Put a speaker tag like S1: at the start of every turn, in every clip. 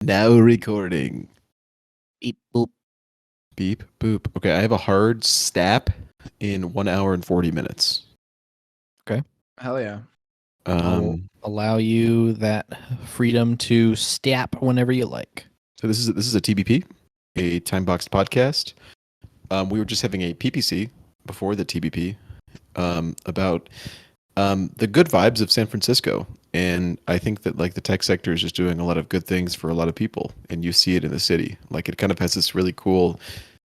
S1: Now recording.
S2: Beep boop.
S1: Beep boop. Okay, I have a hard stap in 1 hour and 40 minutes.
S2: Okay.
S3: Hell yeah.
S2: I'll allow you that freedom to stap whenever you like.
S1: So this is a TBP, a time boxed podcast. We were just having a PPC before the TBP about the good vibes of San Francisco, and I think that like the tech sector is just doing a lot of good things for a lot of people, and you see it in the city. Like it kind of has this really cool,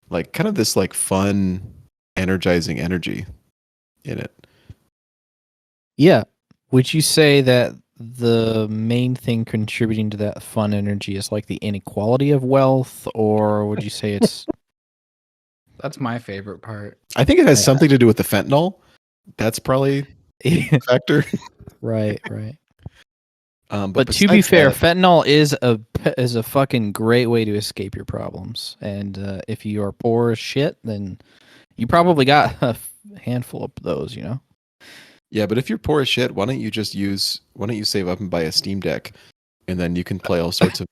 S1: like kind of this like fun, energizing energy in it.
S2: Yeah. Would you say that the main thing contributing to that fun energy is like the inequality of wealth, or would you say it's
S3: That's my favorite part.
S1: I think it has
S2: Yeah.
S1: something to do with the fentanyl. That's probably a factor.
S2: right?
S1: But
S2: But to be
S1: besides
S2: fair,
S1: that-
S2: fentanyl is a fucking great way to escape your problems. And if you are poor as shit, then you probably got a handful of those. You know.
S1: yeah, but if you're poor as shit, why don't you save up and buy a Steam Deck, and then you can play all sorts of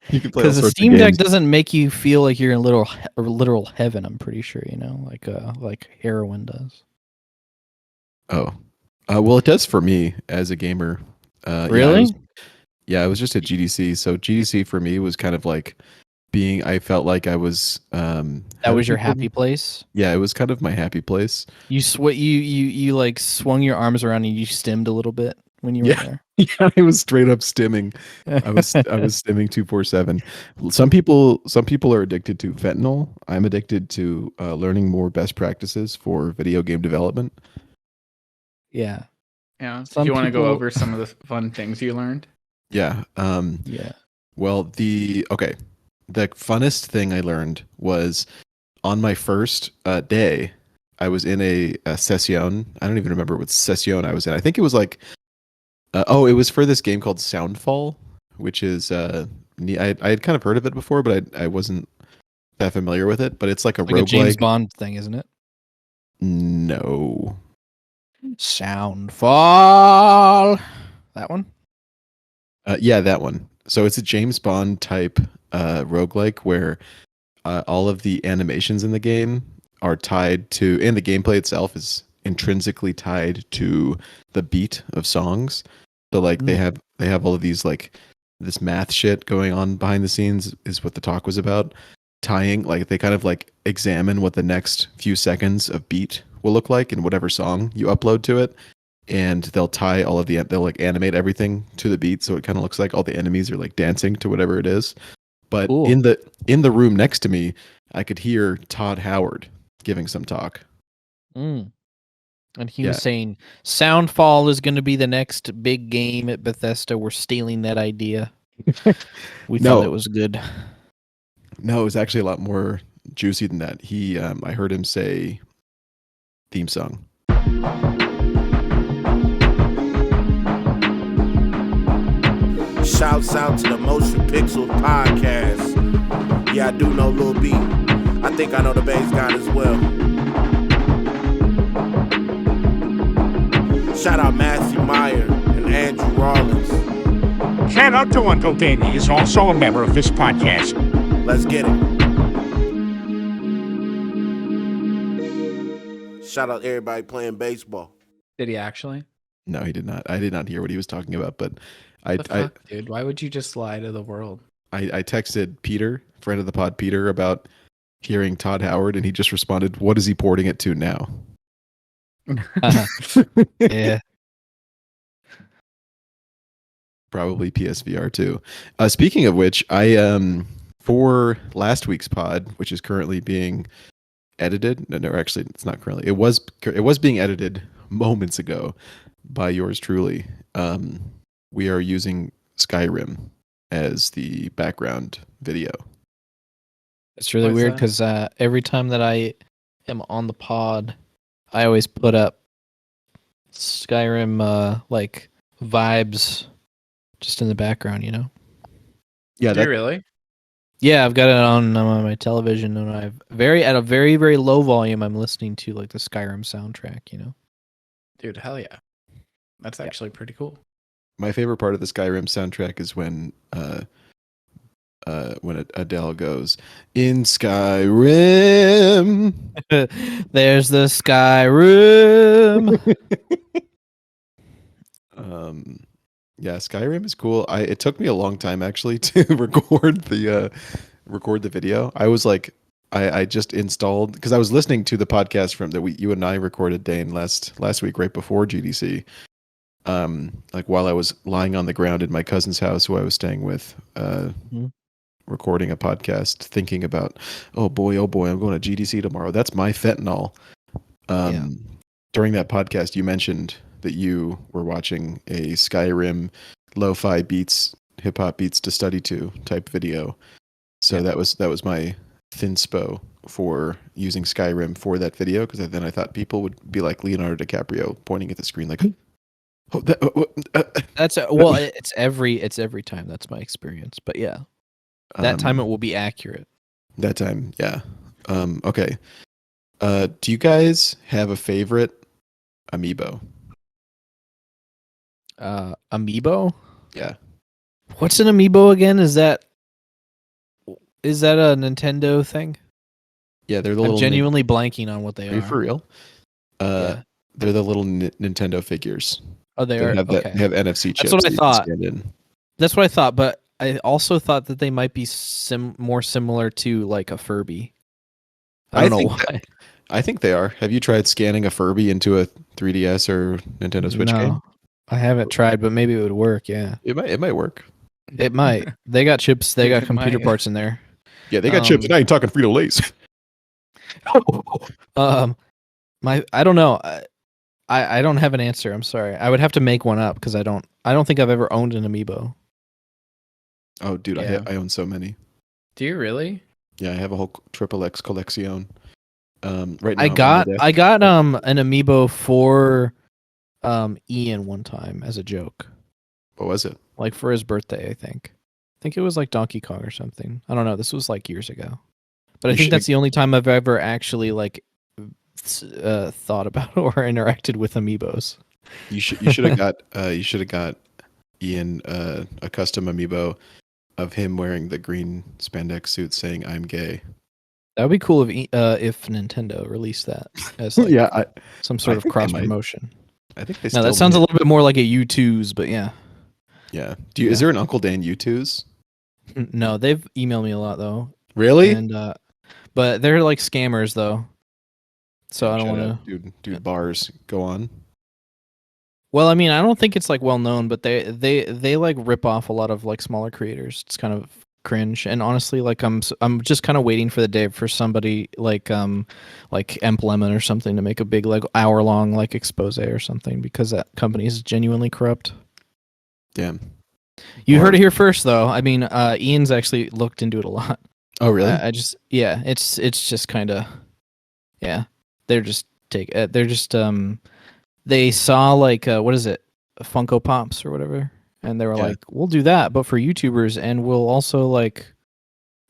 S1: you can play all
S2: Because the
S1: sorts
S2: Steam
S1: of
S2: Deck
S1: games.
S2: doesn't make you feel like you're in literal heaven. I'm pretty sure, like heroin does.
S1: Oh, well, it does for me as a gamer.
S2: Really?
S1: I was just at GDC, so GDC for me was kind of like I felt like I was.
S2: That was your happy place.
S1: Yeah, it was kind of my happy place.
S2: You like swung your arms around and you stimmed a little bit when you were there.
S1: Yeah, I was straight up stimming. I was stimming 247. Some people are addicted to fentanyl. I'm addicted to learning more best practices for video game development.
S2: Yeah.
S3: Yeah.
S2: Some
S3: Do you want to go
S2: people-
S3: over some of the fun things you learned?
S1: Yeah.
S2: Yeah.
S1: Well, the funnest thing I learned was on my first day. I was in a session. I don't even remember what session I was in. I think it was like, it was for this game called Soundfall, which is I had kind of heard of it before, but I wasn't that familiar with it. But it's like a
S2: Like a James
S1: roguelike.
S2: Bond thing, isn't it?
S1: No.
S2: Soundfall. That one?
S1: Yeah, that one. So it's a James Bond type roguelike where all of the animations in the game are tied to, and the gameplay itself is intrinsically tied to the beat of songs. So like they have all of these like this math shit going on behind the scenes is what the talk was about. Tying, like they kind of like examine what the next few seconds of beat will look like in whatever song you upload to it. And they'll tie they'll like animate everything to the beat, so it kind of looks like all the enemies are like dancing to whatever it is. But
S2: Cool.
S1: in the room next to me, I could hear Todd Howard giving some talk.
S2: And he
S1: Yeah.
S2: was saying Soundfall is going to be the next big game at Bethesda. We're stealing that idea. We
S1: No.
S2: thought it was good.
S1: No, it was actually a lot more juicy than that. I heard him say theme song.
S4: Shouts out to the Motion Pixel Podcast. Yeah, I do know Lil B. I think I know the bass guy as well. Shout out Matthew Meyer and Andrew Rollins.
S5: Shout out to Uncle Danny. He's also a member of this podcast.
S4: Let's get it. Shout out everybody playing baseball.
S3: Did he actually?
S1: No, he did not. I did not hear what he was talking about, but I
S3: Fuck, dude. Why would you just lie to the world?
S1: I texted Peter, friend of the pod, Peter, about hearing Todd Howard, and he just responded, "What is he porting it to now?"
S2: Yeah.
S1: Probably PSVR 2. Speaking of which, I for last week's pod, which is currently being edited. No, actually, it's not currently. It was being edited moments ago by yours truly. We are using Skyrim as the background video.
S2: It's really
S3: Why is
S2: weird
S3: that?
S2: because every time that I am on the pod, I always put up Skyrim like vibes just in the background, you know?
S1: Yeah,
S3: Do you really?
S2: Yeah, I've got it on my television, and at a very very low volume. I'm listening to like the Skyrim soundtrack, you know.
S3: Dude, hell yeah. That's actually pretty cool.
S1: my favorite part of the Skyrim soundtrack is when when Adele goes in Skyrim.
S2: There's the Skyrim.
S1: Yeah, Skyrim is cool. It took me a long time actually to record the video. I was like, I just installed because I was listening to the podcast from that you and I recorded, Dane, last week right before GDC. Like while I was lying on the ground in my cousin's house who I was staying with, recording a podcast, thinking about, oh boy, I'm going to GDC tomorrow. That's my fentanyl. During that podcast, you mentioned that you were watching a Skyrim lo-fi beats, hip hop beats to study to type video. So that was my thinspo for using Skyrim for that video, because then I thought people would be like Leonardo DiCaprio pointing at the screen like, oh,
S2: That's well, it's every time. That's my experience. But yeah, that time it will be accurate.
S1: That time, yeah. Okay. Do you guys have a favorite amiibo?
S2: Amiibo?
S1: Yeah.
S2: What's an amiibo again? Is that a Nintendo thing?
S1: Yeah, they're the
S2: I'm
S1: little.
S2: genuinely blanking on what they
S1: Are you for real?
S2: Yeah.
S1: They're the little Nintendo figures.
S2: Oh, they are.
S1: They have NFC chips.
S2: That's what I
S1: that you can
S2: thought.
S1: scan in.
S2: That's what I thought, but I also thought that they might be more similar to like a Furby. I don't know why.
S1: I think they are. Have you tried scanning a Furby into a 3DS or Nintendo Switch game?
S2: I haven't tried, but maybe it would work. Yeah,
S1: it might work.
S2: It might. They got chips. They got computer parts in there.
S1: Yeah, they got chips. And I ain't talking Frito Lays.
S2: I don't know. I don't have an answer. I'm sorry. I would have to make one up because I don't think I've ever owned an amiibo.
S1: Oh, dude,
S3: Yeah.
S1: I own so many.
S3: Do you really?
S1: Yeah, I have a whole XXX collection. Right now,
S2: I got an amiibo for Ian one time as a joke.
S1: What was it?
S2: Like for his birthday, I think. I think it was like Donkey Kong or something. I don't know. This was like years ago. But I think that's the only time I've ever actually like thought about or interacted with amiibos.
S1: You should have got Ian a custom amiibo of him wearing the green spandex suit saying "I'm gay."
S2: That would be cool if Nintendo released that as like some sort of cross promotion.
S1: I think they.
S2: No, that sounds a little bit more like a U2's, but yeah.
S1: Yeah. Is there an Uncle Dan U2's?
S2: No, they've emailed me a lot though.
S1: Really?
S2: And but they're like scammers though. So I don't want
S1: to. Dude, bars. Go on.
S2: Well, I mean, I don't think it's like well known, but they like rip off a lot of like smaller creators. It's kind of cringe, and honestly, like I'm just kind of waiting for the day for somebody like Emp Lemon or something to make a big like hour-long like expose or something, because that company is genuinely corrupt.
S1: Damn.
S2: You heard it here first, though. I mean, Ian's actually looked into it a lot.
S1: Oh, really?
S2: It's just kind of, yeah. They saw like what is it, Funko Pops or whatever, and they were like, we'll do that, but for YouTubers, and we'll also like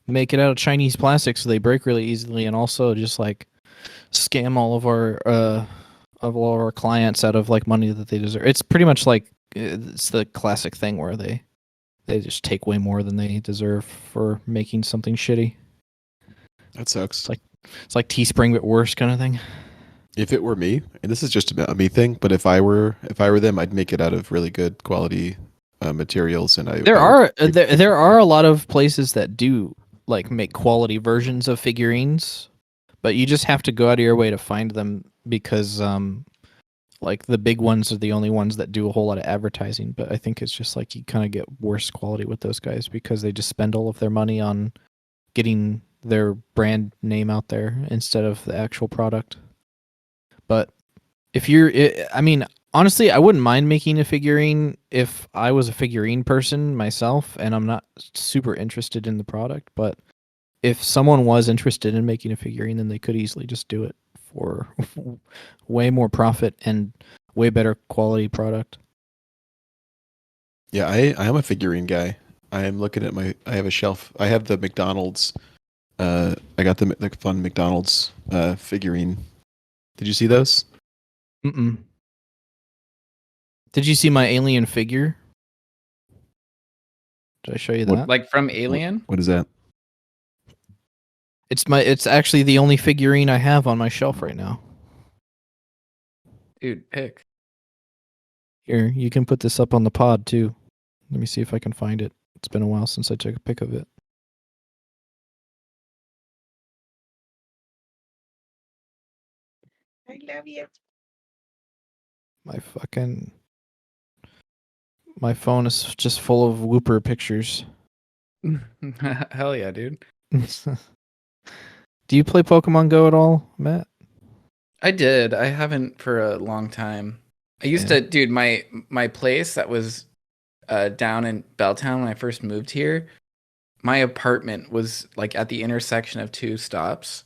S2: make it out of Chinese plastic so they break really easily, and also just like scam all of our clients out of like money that they deserve. It's pretty much like it's the classic thing where they just take way more than they deserve for making something shitty.
S1: That sucks.
S2: It's like Teespring but worse kind of thing.
S1: If it were me, and this is just a me thing, but if I were them, I'd make it out of really good quality materials. And there
S2: are a lot of places that do like make quality versions of figurines, but you just have to go out of your way to find them, because like the big ones are the only ones that do a whole lot of advertising. But I think it's just like you kind of get worse quality with those guys because they just spend all of their money on getting their brand name out there instead of the actual product. But I mean, honestly, I wouldn't mind making a figurine if I was a figurine person myself and I'm not super interested in the product. But if someone was interested in making a figurine, then they could easily just do it for way more profit and way better quality product.
S1: Yeah, I am a figurine guy. I am looking at I have a shelf. I have the McDonald's. I got the fun McDonald's figurine. Did you see those?
S2: Mm-mm. Did you see my alien figure? Did I show you
S1: What-
S2: that?
S3: Like from Alien?
S1: What is that?
S2: It's actually the only figurine I have on my shelf right now.
S3: Dude, pick.
S2: Here, you can put this up on the pod too. Let me see if I can find it. It's been a while since I took a pic of it.
S6: I love you.
S2: My phone is just full of Whooper pictures.
S3: Hell yeah, dude.
S2: Do you play Pokemon Go at all, Matt?
S3: I did. I haven't for a long time. I used
S2: Yeah.
S3: to, dude. My place that was down in Belltown when I first moved here. My apartment was like at the intersection of two stops,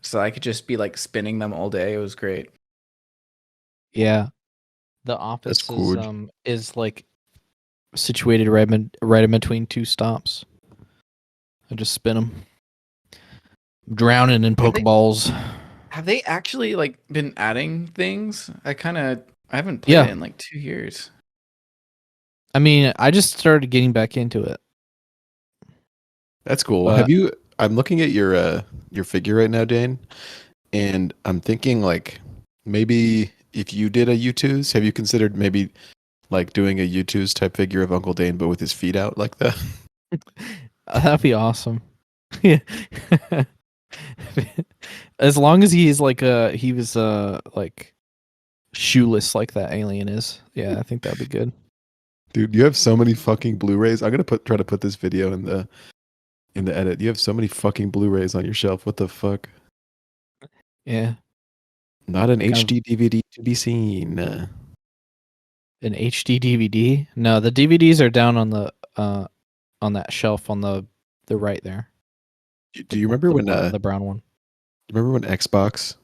S3: so I could just be like spinning them all day. It was great.
S2: Yeah. The office
S1: cool.
S2: is like situated right in between two stops. I just spin them. Drowning in
S3: Have they-
S2: Pokeballs.
S3: Have they actually like been adding things? I haven't played it in like 2 years.
S2: I mean, I just started getting back into it.
S1: That's cool.
S2: But-
S1: Have you? I'm looking at your figure right now, Dane, and I'm thinking like maybe if you did a U2s, have you considered maybe like doing a U2s type figure of Uncle Dane, but with his feet out like that?
S2: That'd be awesome. Yeah. As long as he was like shoeless like that alien is. Yeah, I think that'd be good.
S1: Dude, you have so many fucking Blu-rays. I'm gonna try to put this video in the edit. You have so many fucking Blu-rays on your shelf. What the fuck?
S2: Yeah.
S1: Not an
S2: Kind of-
S1: HD DVD to be seen.
S2: An HD DVD? No, the DVDs are down on that shelf on the right there.
S1: Do you remember when
S2: the brown one?
S1: remember when Xbox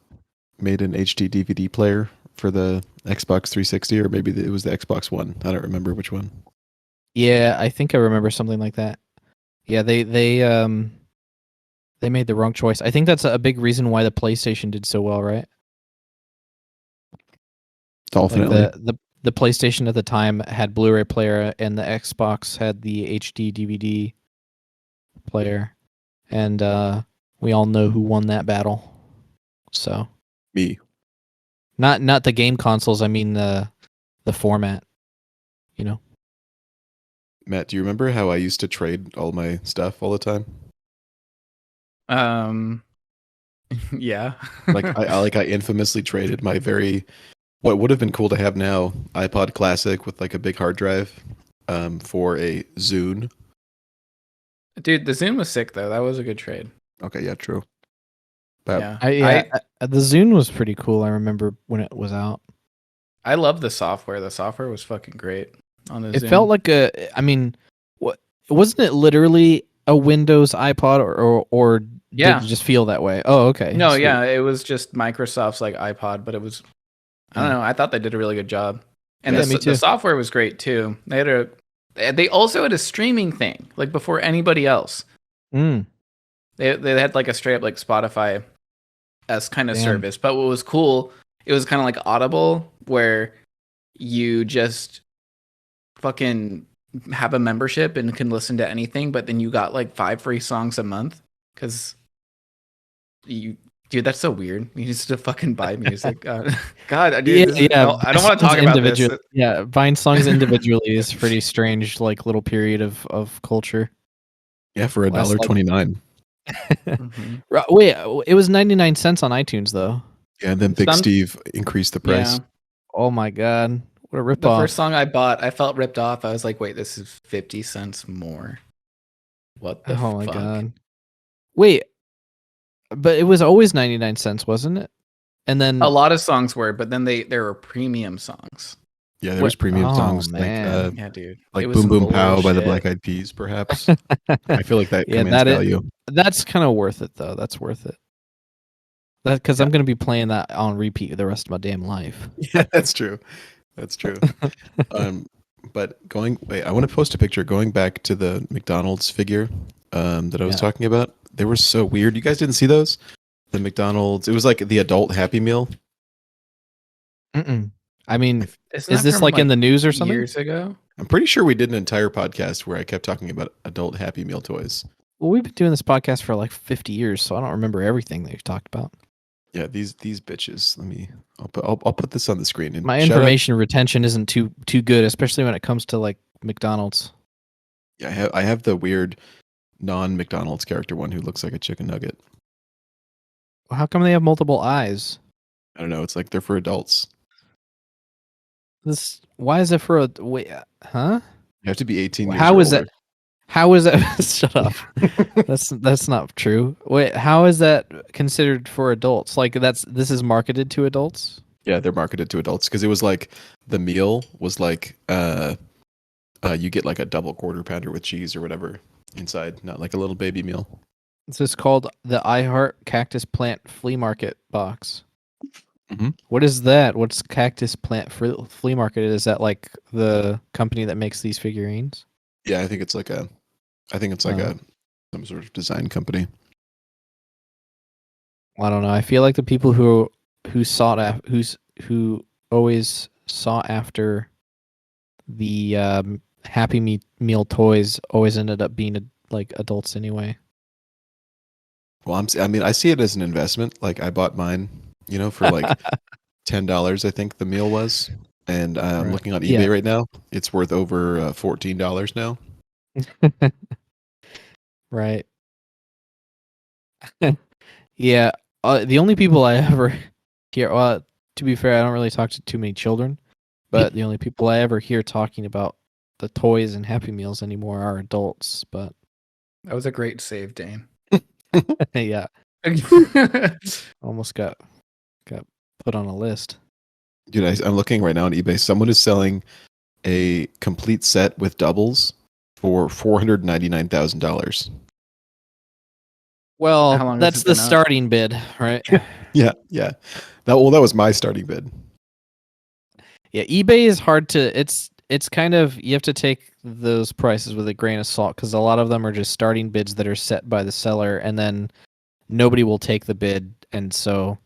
S1: made an HD DVD player for the Xbox 360, or maybe it was the Xbox One? I don't remember which one.
S2: Yeah, I think I remember something like that. Yeah, they made the wrong choice. I think that's a big reason why the PlayStation did so well, right?
S1: Definitely.
S2: Like the PlayStation at the time had Blu-ray player, and the Xbox had the HD DVD player, and we all know who won that battle. So
S1: Me.
S2: not the game consoles. I mean the format. You know.
S1: Matt, do you remember how I used to trade all my stuff all the time?
S3: Yeah.
S1: Like I infamously traded my what would have been cool to have now, iPod Classic with like a big hard drive, for a Zune.
S3: Dude, the Zoom was sick though. That was a good trade.
S1: Okay, yeah, true. But
S3: Yeah.
S2: The Zune was pretty cool. I remember when it was out.
S3: I love the software. The software was fucking great on the
S2: It
S3: Zoom.
S2: felt like wasn't it literally a Windows iPod or
S3: Yeah.
S2: did it just feel that way? Oh, okay.
S3: No,
S2: Sweet.
S3: yeah, it was just Microsoft's like iPod, but it was I don't know. I thought they did a really good job. And
S2: Yeah, me too.
S3: the software was great too. They also had a streaming thing like before anybody else.
S2: Mm.
S3: They had like a straight up like Spotify as kind of
S2: Damn.
S3: service. But what was cool, it was kind of like Audible where you just fucking have a membership and can listen to anything, but then you got like 5 free songs a month cuz dude, that's so weird. You used to fucking buy music. God, dude,
S2: Yeah.
S3: I don't want to talk about this.
S2: Yeah, buying songs individually is pretty strange, like little period of culture.
S1: yeah, for
S2: Last, like-
S1: $1.29.
S3: Mhm.
S2: Wait, it was 99 cents on iTunes though.
S1: Yeah, and then Big
S3: Some-
S1: Steve increased the price.
S3: Yeah.
S2: Oh my god, what a
S3: The
S2: ripoff!
S3: first song I bought, I felt ripped off. I was like, wait, this is 50 cents more. What the
S2: Oh my
S3: fuck?
S2: god. Wait, but it was always 99 cents, wasn't it? And then
S3: A lot of songs were, but then there were premium songs.
S1: Yeah, there was
S2: What-
S1: premium
S2: oh,
S1: songs
S2: man.
S3: Yeah, dude.
S1: like
S3: It was
S1: Boom
S3: some
S1: Boom Pow by the
S3: bullshit.
S1: Black Eyed Peas, perhaps. I feel like that
S2: Yeah,
S1: commands
S2: that is-
S1: value.
S2: that's kind of worth it though. That's worth it. That because I'm gonna be playing that on repeat the rest of my damn life.
S1: Yeah, that's true. That's true. But I want to post a picture going back to the McDonald's figure that I was
S2: Yeah.
S1: talking about. They were so weird. You guys didn't see those? The McDonald's. It was like the adult Happy Meal.
S2: Mm-mm. I mean,
S3: It's
S2: is
S3: not
S2: this
S3: from,
S2: like in the news or something?
S3: years ago?
S1: I'm pretty sure we did an entire podcast where I kept talking about adult Happy Meal toys.
S2: Well, we've been doing this podcast for like 50 years, so I don't remember everything that you've talked about.
S1: Yeah, these bitches. I'll put this on the screen. And
S2: My
S1: shout out-
S2: information retention isn't too good, especially when it comes to like McDonald's.
S1: Yeah, I have the weird non-McDonald's character one who looks like a chicken nugget.
S2: How come they have multiple eyes?
S1: I don't know. It's like they're for adults.
S2: Why is it for a wait? Huh?
S1: You have to be 18 years
S2: How
S1: or
S2: is
S1: older.
S2: that? How is that? Shut up. That's not true. Wait, how is that considered for adults? Like this is marketed to adults?
S1: Yeah, they're marketed to adults because it was like the meal was like you get like a double quarter pounder with cheese or whatever inside, not like a little baby meal.
S2: This is called the I Heart Cactus Plant Flea Market box.
S1: Mhm.
S2: What is that? What's Cactus Plant Flea Market? Is that like the company that makes these figurines?
S1: Yeah, I think it's like a some sort of design company.
S2: I don't know. I feel like the people who always sought after the Happy Meal toys always ended up being like adults anyway.
S1: Well, I mean, I see it as an investment. Like I bought mine, for like $10, I think the meal was. And I'm
S2: Right.
S1: looking on
S2: Yeah.
S1: eBay right now. It's worth over $14 now.
S2: Right. Yeah. The only people I ever hear, well, to be fair, I don't really talk to too many children, but the only people I ever hear talking about the toys and Happy Meals anymore are adults. But
S3: That was a great save, Dane.
S2: yeah, almost got put on a list.
S1: Dude, I'm looking right now on eBay. Someone is selling a complete set with doubles for $499,000.
S3: How
S2: Well,
S3: long has
S2: that's
S3: it
S2: the
S3: been up?
S2: starting bid, right?
S1: Yeah. That was my starting bid.
S2: Yeah, eBay is hard to. It's kind of, you have to take those prices with a grain of salt because a lot of them are just starting bids that are set by the seller, and then nobody will take the bid, and so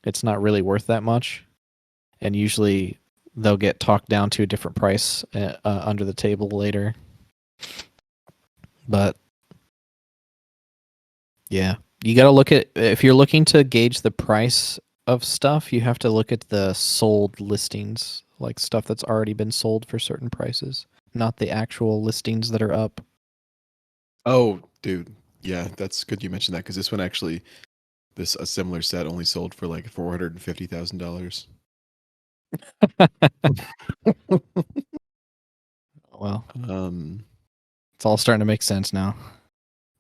S2: it's not really worth that much. And usually they'll get talked down to a different price under the table later. But yeah, you got to look at, if you're looking to gauge the price of stuff, you have to look at the sold listings, like stuff that's already been sold for certain prices, not the actual listings that are up.
S1: Oh, dude. Yeah, that's good you mentioned that because this one actually, a similar set only sold for like $450,000.
S2: Well,
S1: Um,
S2: it's all starting to make sense now.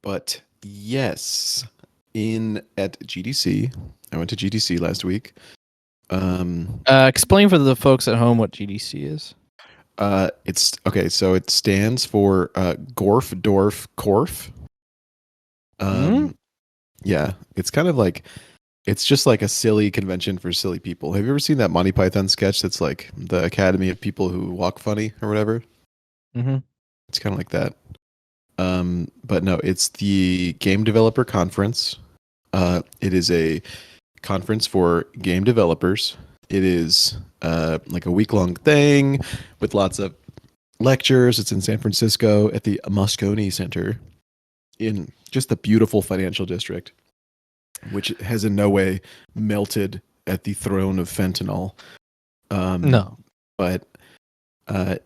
S1: but yes, at GDC, I went to GDC last week.
S2: Explain for the folks at home what GDC is.
S1: It's okay. So it stands for Gorf Dorf Korf. Yeah, it's kind of like, it's just like a silly convention for silly people. Have you ever seen that Monty Python sketch that's like the Academy of People Who Walk Funny or whatever?
S2: Mm-hmm.
S1: It's kind of like that. But no, it's the Game Developer Conference. It is a conference for game developers. It is like a week-long thing with lots of lectures. It's in San Francisco at the Moscone Center in just the beautiful financial district, which has in no way melted at the throne of fentanyl.
S2: No.
S1: But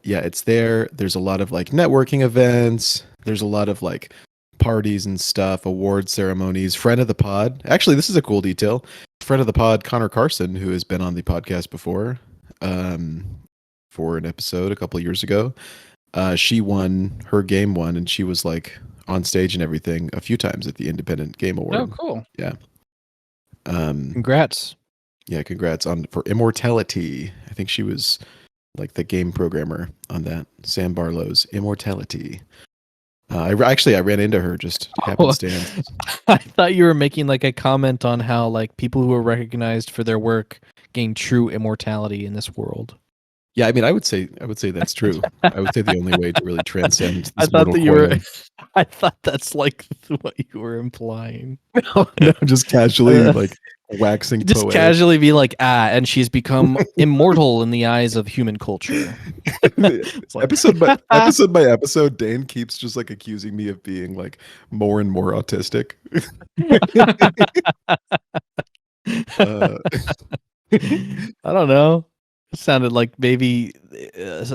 S1: yeah, it's there. There's a lot of like networking events. There's a lot of like parties and stuff, award ceremonies. Friend of the pod. Actually, this is a cool detail. Friend of the pod, Connor Carson, who has been on the podcast before, for an episode a couple of years ago. She won her game one, and she was like on stage and everything a few times at the Independent Game Award.
S3: Oh, cool.
S1: Yeah.
S2: Congrats.
S1: Yeah, congrats for Immortality. I think she was like the game programmer on that. Sam Barlow's Immortality. I ran into her just happenstance.
S2: I thought you were making like a comment on how like people who are recognized for their work gain true immortality in this world.
S1: Yeah, I mean, I would say that's true. I would say the only way to really transcend this
S2: I thought
S1: mortal
S2: that you were.
S1: coil-
S2: I thought that's like what you were implying.
S1: no, just casually like waxing
S2: Just
S1: poetic.
S2: casually be like, and she's become immortal in the eyes of human culture. It's like-
S1: episode by episode, Dane keeps just like accusing me of being like more and more autistic.
S2: I don't know. It sounded like maybe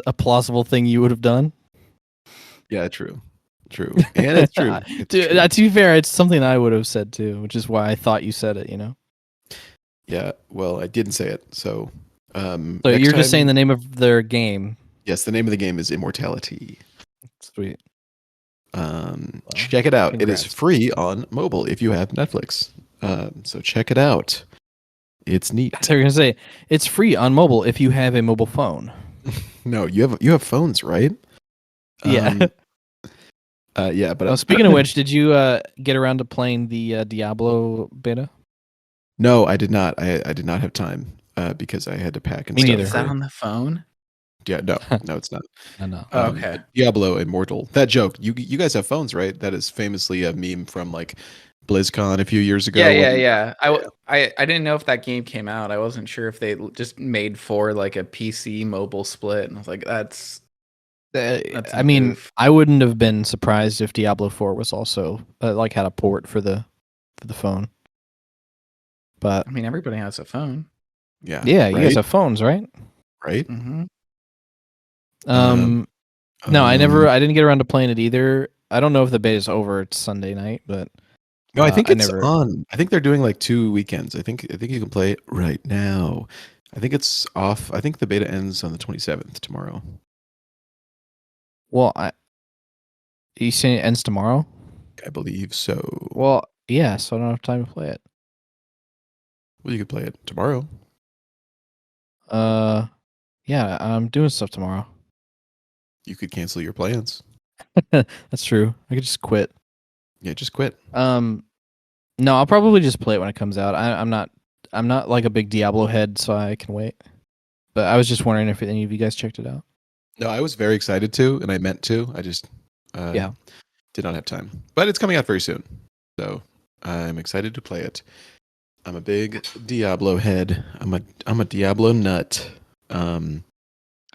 S2: a plausible thing you would have done.
S1: Yeah, true, and it's true. It's
S2: Dude,
S1: true.
S2: to be fair, it's something I would have said too, which is why I thought you said it.
S1: Yeah, well, I didn't say it, so.
S2: So
S1: next
S2: you're just saying
S1: time-
S2: the name of their game.
S1: Yes, the name of the game is Immortality.
S2: Sweet.
S1: Check it out. It is
S2: congrats.
S1: free on mobile if you have Netflix. So check it out. It's neat.
S2: So you're gonna say it's free on mobile if you have a mobile phone.
S1: No, you have phones, right?
S2: Yeah.
S1: Yeah, but
S2: Speaking of which, did you get around to playing the Diablo beta?
S1: no, I did not. I did not have time because I had to pack and
S2: Me
S1: stuff.
S2: neither.
S3: Is that on the phone?
S1: Yeah, no, it's not.
S2: I know.
S3: Oh, okay.
S1: Diablo Immortal. That joke. You guys have phones, right? That is famously a meme from like BlizzCon a few years ago.
S3: Yeah. I didn't know if that game came out. I wasn't sure if they just made for like a PC mobile split, and I was like, that's a
S2: I mean,
S3: move.
S2: I wouldn't have been surprised if Diablo 4 was also like had a port for the phone. But
S3: I mean, everybody has a phone.
S1: Yeah.
S2: yeah, you guys
S1: right?
S2: have phones, right?
S1: Right?
S3: Mm-hmm.
S2: No, I didn't get around to playing it either. I don't know if the beta is over. It's Sunday night, but
S1: No, I think
S2: I
S1: it's
S2: never-
S1: on. I think they're doing like 2 weekends. I think you can play it right now. I think it's off. I think the beta ends on the 27th tomorrow.
S2: well, you saying it ends tomorrow?
S1: I believe so.
S2: Well, yeah, so I don't have time to play it.
S1: Well, you could play it tomorrow.
S2: Yeah, I'm doing stuff tomorrow.
S1: You could cancel your plans.
S2: That's true. I could just quit.
S1: Yeah, just quit.
S2: No, I'll probably just play it when it comes out. I'm not like a big Diablo head, so I can wait. But I was just wondering if any of you guys checked it out.
S1: No, I was very excited to, and I meant to. I just did not have time. But it's coming out very soon, so I'm excited to play it. I'm a big Diablo head. I'm a Diablo nut.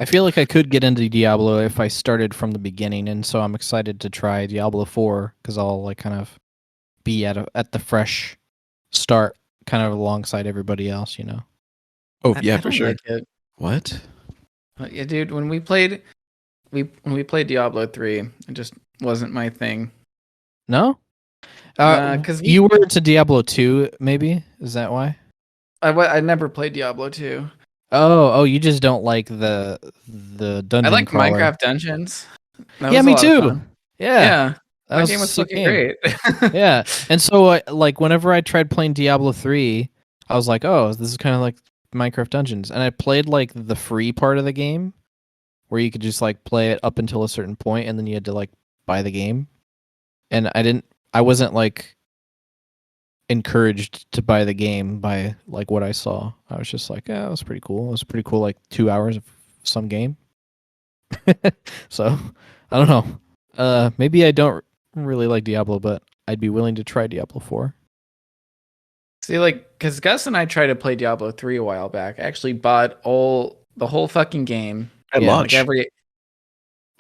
S2: I feel like I could get into Diablo if I started from the beginning, and so I'm excited to try Diablo 4 because I'll like kind of be at the fresh start, kind of alongside everybody else,
S1: Oh
S3: I
S1: yeah, for
S3: don't
S1: sure.
S3: like it.
S1: What?
S3: Yeah, dude. When we played Diablo 3, it just wasn't my thing.
S2: No,
S3: 'cause
S2: you were to Diablo 2, maybe? Is that why?
S3: I never played Diablo 2.
S2: Oh, you just don't like the dungeon.
S3: I like
S2: crawler.
S3: Minecraft Dungeons. That
S2: Yeah,
S3: was a
S2: me
S3: lot of
S2: too.
S3: fun.
S2: Yeah,
S3: Yeah, that
S2: was
S3: game
S2: a
S3: was
S2: sick
S3: fucking
S2: game.
S3: great.
S2: Yeah, and so like whenever I tried playing Diablo 3, I was like, oh, this is kind of like Minecraft Dungeons, and I played like the free part of the game, where you could just like play it up until a certain point, and then you had to like buy the game, and I wasn't like encouraged to buy the game by like what I saw. I was just like, yeah, that was pretty cool. It was pretty cool, like 2 hours of some game. So I don't know. Maybe I don't really like Diablo, but I'd be willing to try Diablo 4.
S3: See, like, because Gus and I tried to play Diablo 3 a while back. I actually bought the whole fucking game.
S1: At
S2: Yeah,
S1: launch.
S3: Like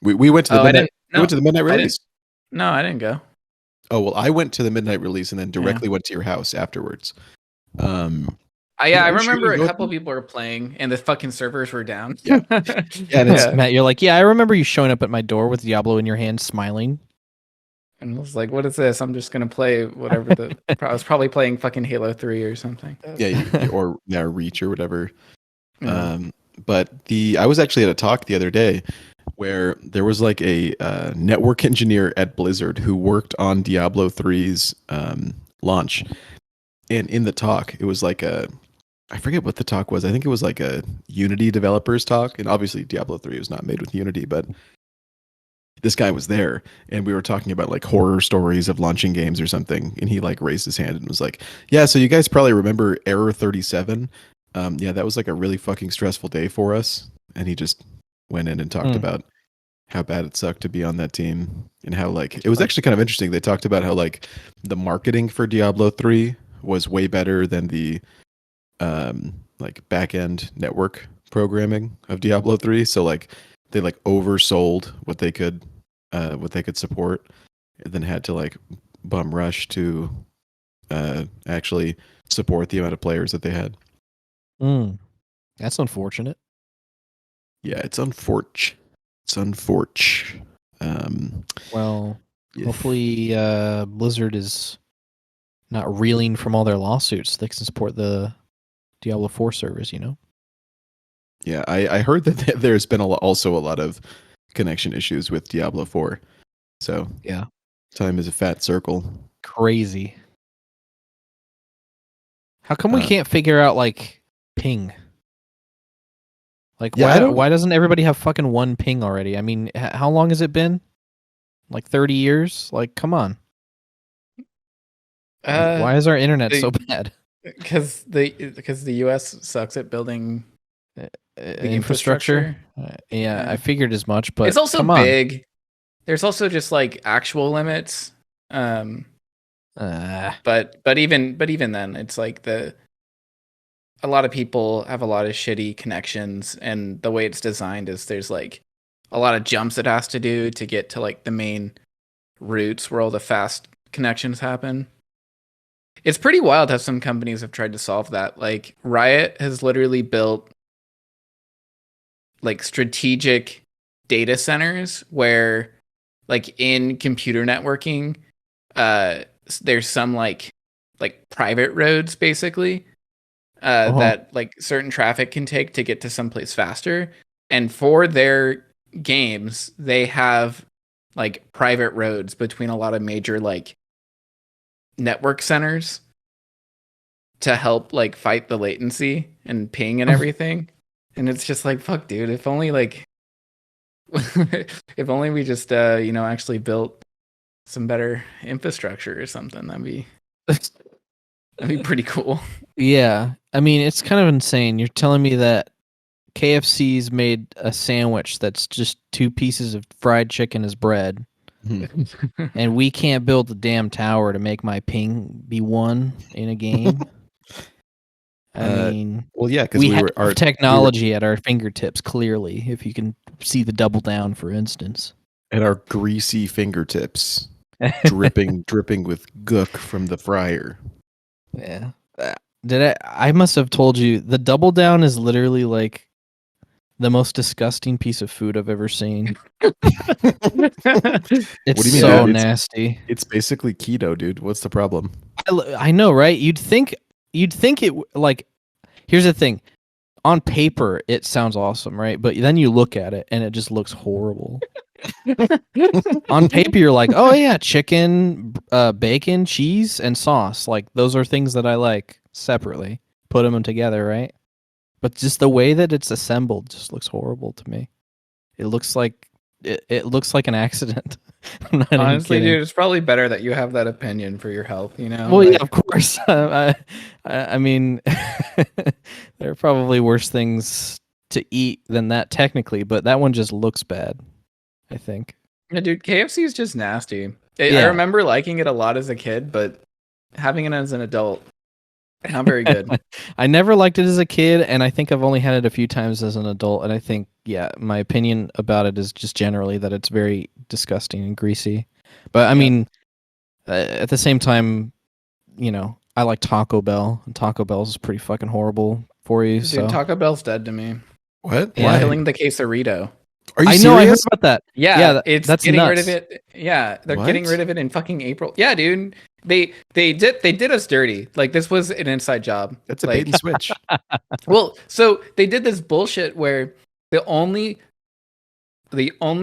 S1: We went to the
S3: I
S1: midnight.
S3: didn't.
S1: We
S3: No,
S1: went to the midnight
S3: I didn't-
S1: release.
S3: no, I didn't go.
S1: Oh well, I went to the midnight release and then directly went to your house afterwards.
S3: I
S1: Are you sure
S3: remember
S1: you
S3: a
S1: go
S3: couple
S1: with
S3: people were playing, and the fucking servers were down.
S1: Yeah. Yeah, and it's,
S2: Matt, you're like, yeah, I remember you showing up at my door with Diablo in your hand, smiling.
S3: And I was like, "What is this? I'm just gonna play whatever I was probably playing fucking Halo 3 or something."
S1: or Reach or whatever.
S3: Yeah.
S1: But I was actually at a talk the other day where there was like a network engineer at Blizzard who worked on Diablo 3's launch, and in the talk it was like I forget what the talk was. I think it was like a Unity developers talk, and obviously Diablo 3 was not made with Unity, but this guy was there, and we were talking about like horror stories of launching games or something, and he like raised his hand and was like, yeah, so you guys probably remember Error 37. Yeah, that was like a really fucking stressful day for us, and he just went in and talked about how bad it sucked to be on that team, and how like it was actually kind of interesting. They talked about how like the marketing for Diablo 3 was way better than the like back end network programming of Diablo 3. So like they like oversold what they could support, and then had to like bum rush to actually support the amount of players that they had.
S2: That's unfortunate.
S1: Yeah, it's unfortunate.
S2: Well,
S1: yeah.
S2: hopefully Blizzard is not reeling from all their lawsuits. They can support the Diablo 4 servers, you know?
S1: Yeah, I heard that there's been also a lot of connection issues with Diablo 4. So
S2: yeah,
S1: time is a fat circle.
S2: Crazy. How come we can't figure out like ping? Like why doesn't everybody have fucking one ping already? I mean, how long has it been? Like 30 years? Like, come on. Why is our internet so bad?
S3: Because the US sucks at building the
S2: infrastructure. Yeah, I figured as much, but
S3: it's also
S2: come on.
S3: big. There's also just like actual limits. But even then, it's like a lot of people have a lot of shitty connections, and the way it's designed is there's like a lot of jumps it has to do to get to like the main routes where all the fast connections happen. It's pretty wild how some companies have tried to solve that. Like Riot has literally built like strategic data centers where like in computer networking, there's some like private roads basically that like certain traffic can take to get to someplace faster. And for their games, they have like private roads between a lot of major like network centers to help like fight the latency and ping and everything. And it's just like, fuck, dude, if only like if only we just actually built some better infrastructure or something, that'd be pretty cool.
S2: Yeah. I mean, it's kind of insane. You're telling me that KFC's made a sandwich that's just 2 pieces of fried chicken as bread, and we can't build the damn tower to make my ping be 1 in a game? I mean,
S1: well, yeah, because
S2: we have our technology at our fingertips, clearly, if you can see the double down, for instance.
S1: At our greasy fingertips, dripping with gook from the fryer.
S2: Yeah. I must have told you, the double down is literally like the most disgusting piece of food I've ever seen. It's so nasty.
S1: It's basically keto, dude. What's the problem?
S2: I know, right? You'd think it like. Here's the thing. On paper, it sounds awesome, right? But then you look at it, and it just looks horrible. On paper, you're like, oh yeah, chicken, bacon, cheese, and sauce. Like those are things that I like separately. Put them together, right? But just the way that it's assembled just looks horrible to me. It looks like an accident.
S3: Honestly, dude, it's probably better that you have that opinion for your health, you know?
S2: Well, yeah, of course. I mean, there are probably worse things to eat than that technically, but that one just looks bad, I think.
S3: Yeah, dude, KFC is just nasty. I remember liking it a lot as a kid, but having it as an adult, not very good.
S2: I never liked it as a kid, and I think I've only had it a few times as an adult, and I think, yeah, my opinion about it is just generally that it's very disgusting and greasy. But, I mean, at the same time, you know, I like Taco Bell, and Taco Bell's pretty fucking horrible for you.
S3: Dude,
S2: so
S3: Taco Bell's dead to me.
S1: What?
S3: It's
S1: Why?
S3: killing the quesarito.
S1: Are you serious?
S2: I heard about that.
S3: Yeah, that's getting
S2: nuts.
S3: rid of it. Yeah, they're getting rid of it in fucking April. Yeah, dude. They did us dirty. Like this was an inside job.
S1: That's a
S3: like,
S1: bait and switch.
S3: Well, so they did this bullshit where the only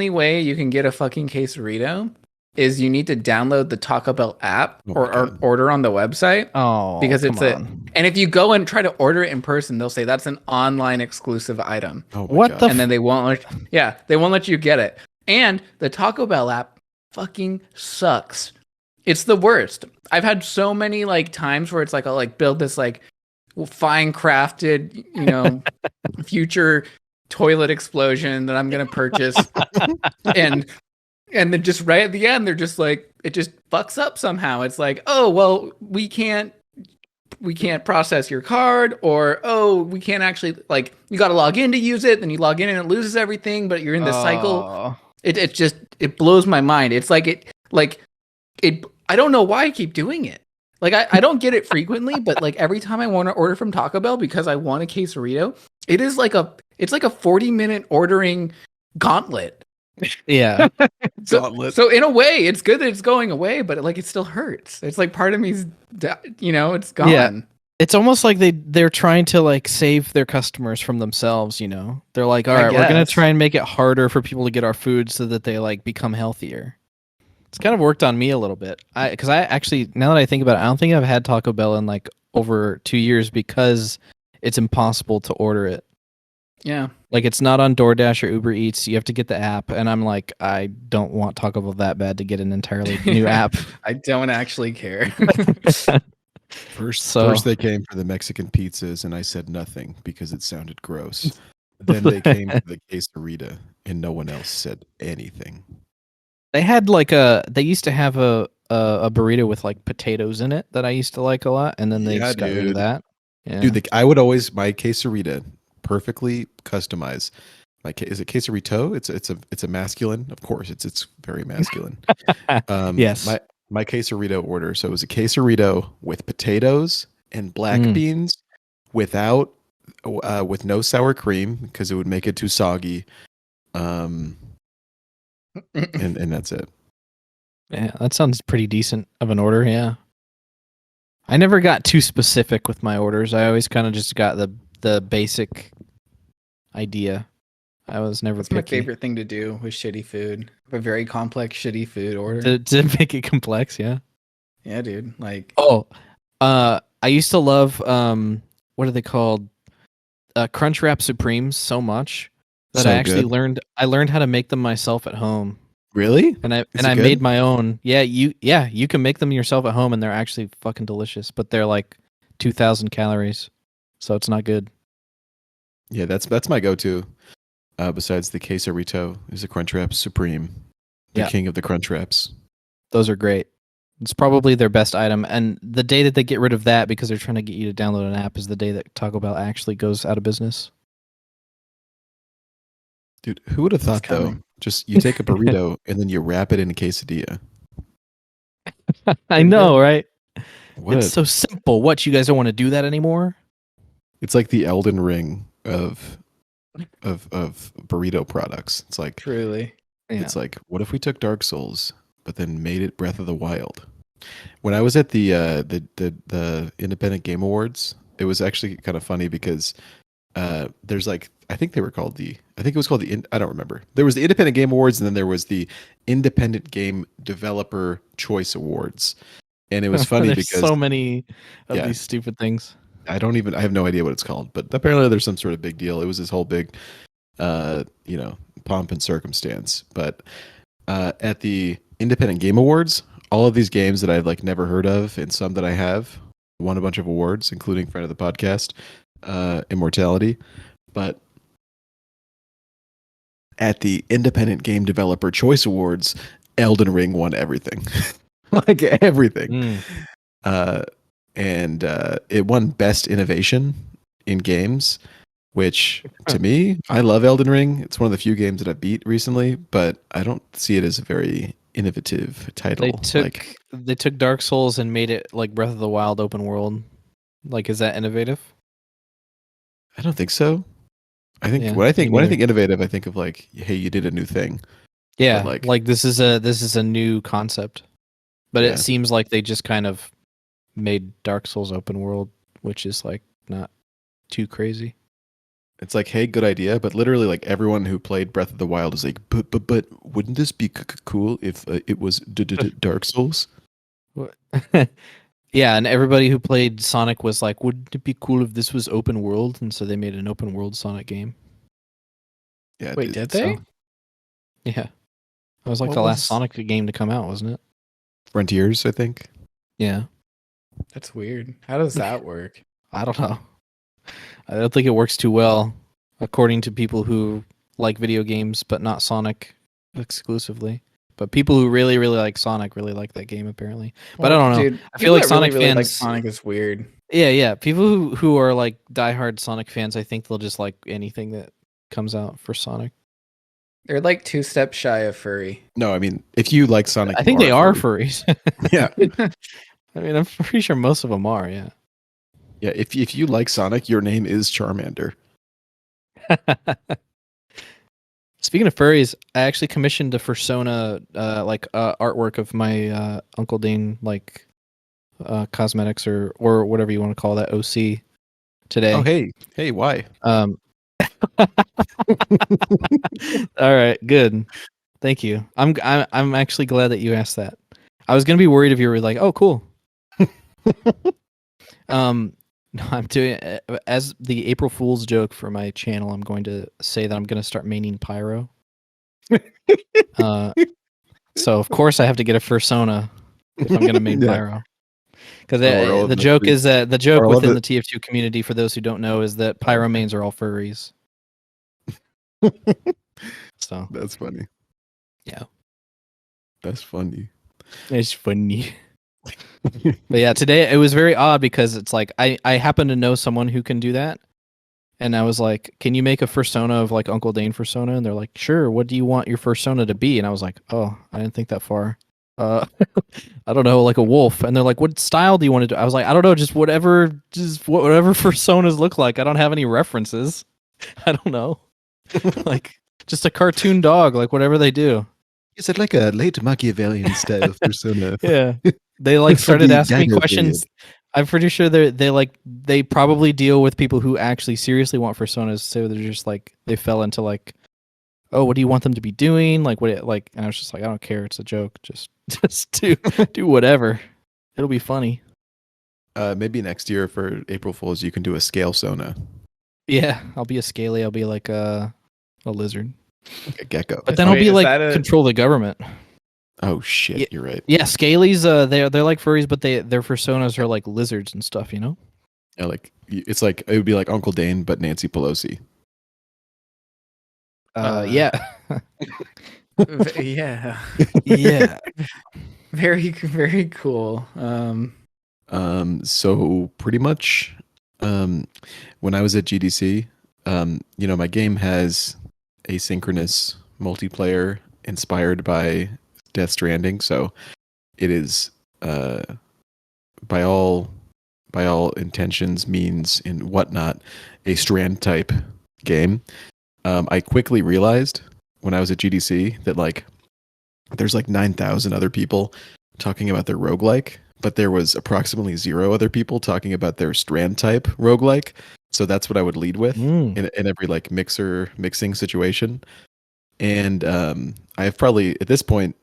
S3: way you can get a fucking quesarito is you need to download the Taco Bell app or order on the website.
S2: Oh,
S3: because it's and if you go and try to order it in person, they'll say that's an online exclusive item.
S1: Oh
S2: what
S1: God.
S2: the?
S3: Then they won't let you get it. And the Taco Bell app fucking sucks. It's the worst. I've had so many like times where it's like I'll like build this like fine crafted, you know, future toilet explosion that I'm gonna purchase, and then just right at the end they're just like it just fucks up somehow. It's like, oh well, we can't process your card, or oh, we can't actually, like, you got to log in to use it, then you log in and it loses everything, but you're in this cycle. It blows my mind. It's I don't know why I keep doing it. Like, I don't get it frequently, but like every time I want to order from Taco Bell because I want a quesarito, it's like a 40-minute ordering gauntlet.
S2: Yeah.
S3: So in a way, it's good that it's going away, but like it still hurts. It's like part of me's, it's gone.
S2: Yeah. It's almost like they're trying to like save their customers from themselves. They're like, all right, we're gonna try and make it harder for people to get our food so that they like become healthier. It's kind of worked on me a little bit. Because I actually, now that I think about it, I don't think I've had Taco Bell in like over 2 years because it's impossible to order it.
S3: Yeah.
S2: Like, it's not on DoorDash or Uber Eats. You have to get the app. And I'm like, I don't want Taco Bell that bad to get an entirely new app.
S3: I don't actually care.
S1: First they came for the Mexican pizzas, and I said nothing because it sounded gross. Then they came for the quesarito, and no one else said anything.
S2: They had they used to have a burrito with like potatoes in it that I used to like a lot, and then they just got rid of that. Yeah.
S1: Dude, I would always, my quesarito, perfectly customize. Is it quesarito? It's a masculine, of course. It's very masculine.
S2: Yes.
S1: My quesarito order. So it was a quesarito with potatoes and black beans, with no sour cream because it would make it too soggy. And that's it.
S2: Yeah, that sounds pretty decent of an order. Yeah. I never got too specific with my orders. I always kind of just got the basic idea. I was never
S3: That's
S2: picky.
S3: my favorite thing to do with shitty food. A very complex shitty food order.
S2: To make it complex, yeah.
S3: Yeah, dude. Like,
S2: I used to love what are they called? Crunchwrap Supremes so much that
S1: So
S2: I actually
S1: good.
S2: learned how to make them myself at home.
S1: Really?
S2: And
S1: Is
S2: I
S1: it good?
S2: made my own. Yeah, you can make them yourself at home and they're actually fucking delicious, but they're like 2,000 calories. So it's not good.
S1: Yeah, that's my go-to. Besides the quesarito, is a Crunchwrap Supreme, the king of the Crunchwraps.
S2: Those are great. It's probably their best item. And the day that they get rid of that because they're trying to get you to download an app is the day that Taco Bell actually goes out of business.
S1: Dude, who would have thought though? Just you take a burrito and then you wrap it in a quesadilla.
S2: I know, right?
S1: It's
S2: so simple. What, you guys don't want to do that anymore?
S1: It's like the Elden Ring of burrito products. It's like
S3: truly.
S2: Yeah.
S1: It's like, what if we took Dark Souls but then made it Breath of the Wild? When I was at the Independent Game Awards, it was actually kind of funny because there's like, I think it was called the I don't remember. There was the Independent Game Awards, and then there was the Independent Game Developer Choice Awards. And it was funny because
S2: so many of these stupid things.
S1: I have no idea what it's called, but apparently there's some sort of big deal. It was this whole big pomp and circumstance. But at the Independent Game Awards, all of these games that I've like never heard of and some that I have won a bunch of awards, including friend of the podcast, Immortality. But at the Independent Game Developer Choice Awards, Elden Ring won everything. Like everything. And it won Best Innovation in Games, which to me, I love Elden Ring. It's one of the few games that I beat recently, but I don't see it as a very innovative title.
S2: They took Dark Souls and made it like Breath of the Wild open world. Like, is that innovative?
S1: I don't think so. When I think innovative, I think of like, hey, you did a new thing.
S2: Yeah, like this is a new concept. But it seems like they just kind of made Dark Souls open world, which is like not too crazy.
S1: It's like, hey, good idea, but literally like everyone who played Breath of the Wild is like, but wouldn't this be cool if it was Dark Souls?
S2: Yeah, and everybody who played Sonic was like, wouldn't it be cool if this was open world? And so they made an open world Sonic game.
S1: Yeah.
S3: Wait, did they?
S2: Yeah. It was like the last Sonic game to come out, wasn't it?
S1: Frontiers, I think.
S2: Yeah.
S3: That's weird. How does that work?
S2: I don't know. I don't think it works too well, according to people who like video games, but not Sonic exclusively. But people who really like Sonic really like that game, apparently. But I don't know.
S3: Dude,
S2: I feel like Sonic
S3: really
S2: fans
S3: like Sonic is weird.
S2: Yeah. People who are like diehard Sonic fans, I think they'll just like anything that comes out for Sonic.
S3: They're like 2 steps shy of furry.
S1: No, I mean, if you like Sonic,
S2: I
S1: you
S2: think they are
S1: furry.
S2: furries.
S1: Yeah,
S2: I mean, I'm pretty sure most of them are. Yeah.
S1: yeah. If you like Sonic, your name is Charmander.
S2: Speaking of furries, I actually commissioned a Fursona artwork of my Uncle Dane cosmetics or whatever you want to call that OC today.
S1: Oh, hey, why?
S2: All right, good. Thank you. I'm actually glad that you asked that. I was gonna be worried if you were like, "Oh, cool." No, I'm doing as the April Fool's joke for my channel. I'm going to say that I'm going to start maining pyro. So of course I have to get a Fursona if I'm going to main
S1: Yeah.
S2: pyro. Because
S1: Oh,
S2: the joke is that the joke
S1: I love
S2: within
S1: it.
S2: the TF2 community, for those who don't know, is that pyro mains are all furries. So
S1: That's funny.
S2: yeah,
S1: That's funny.
S2: it's funny. But yeah, today it was very odd because it's like I happen to know someone who can do that, and I was like, "Can you make a Fursona of like Uncle Dane Fursona?" And they're like, "Sure. What do you want your Fursona to be?" And I was like, "Oh, I didn't think that far. I don't know, like a wolf." And they're like, "What style do you want to do?" I was like, "I don't know, just whatever Fursonas look like. I don't have any references. I don't know, like just a cartoon dog, like whatever they do."
S1: Is it like a late Machiavellian style persona?
S2: Yeah. They like
S1: For
S2: started
S1: the
S2: asking me
S1: Dino
S2: questions.
S1: period.
S2: I'm pretty sure they probably deal with people who actually seriously want personas, so they're just like they fell into like, "Oh, what do you want them to be doing?" Like like, and I was just like, "I don't care, it's a joke. Just do whatever. It'll be funny."
S1: Maybe next year for April Fools, you can do a scale sona,
S2: Yeah, I'll be a scaly, I'll be like a lizard.
S1: like a gecko.
S2: But then I'll
S3: Wait,
S2: be
S3: is
S2: like
S3: that a-
S2: control the government.
S1: Oh shit,
S2: Yeah.
S1: you're right.
S2: Yeah, scalies they're like furries, but their personas are like lizards and stuff, you know?
S1: Yeah, like it's like it would be like Uncle Dane, but Nancy Pelosi.
S2: Yeah.
S3: Yeah.
S2: Yeah.
S3: Very, very cool.
S1: So pretty much, when I was at GDC, my game has asynchronous multiplayer inspired by Death Stranding. So it is, by all intentions, means, and whatnot, a Strand type game. I quickly realized when I was at GDC that like there's like 9,000 other people talking about their roguelike, but there was approximately 0 other people talking about their Strand type roguelike. So that's what I would lead with in every like mixing situation. And I've probably at this point,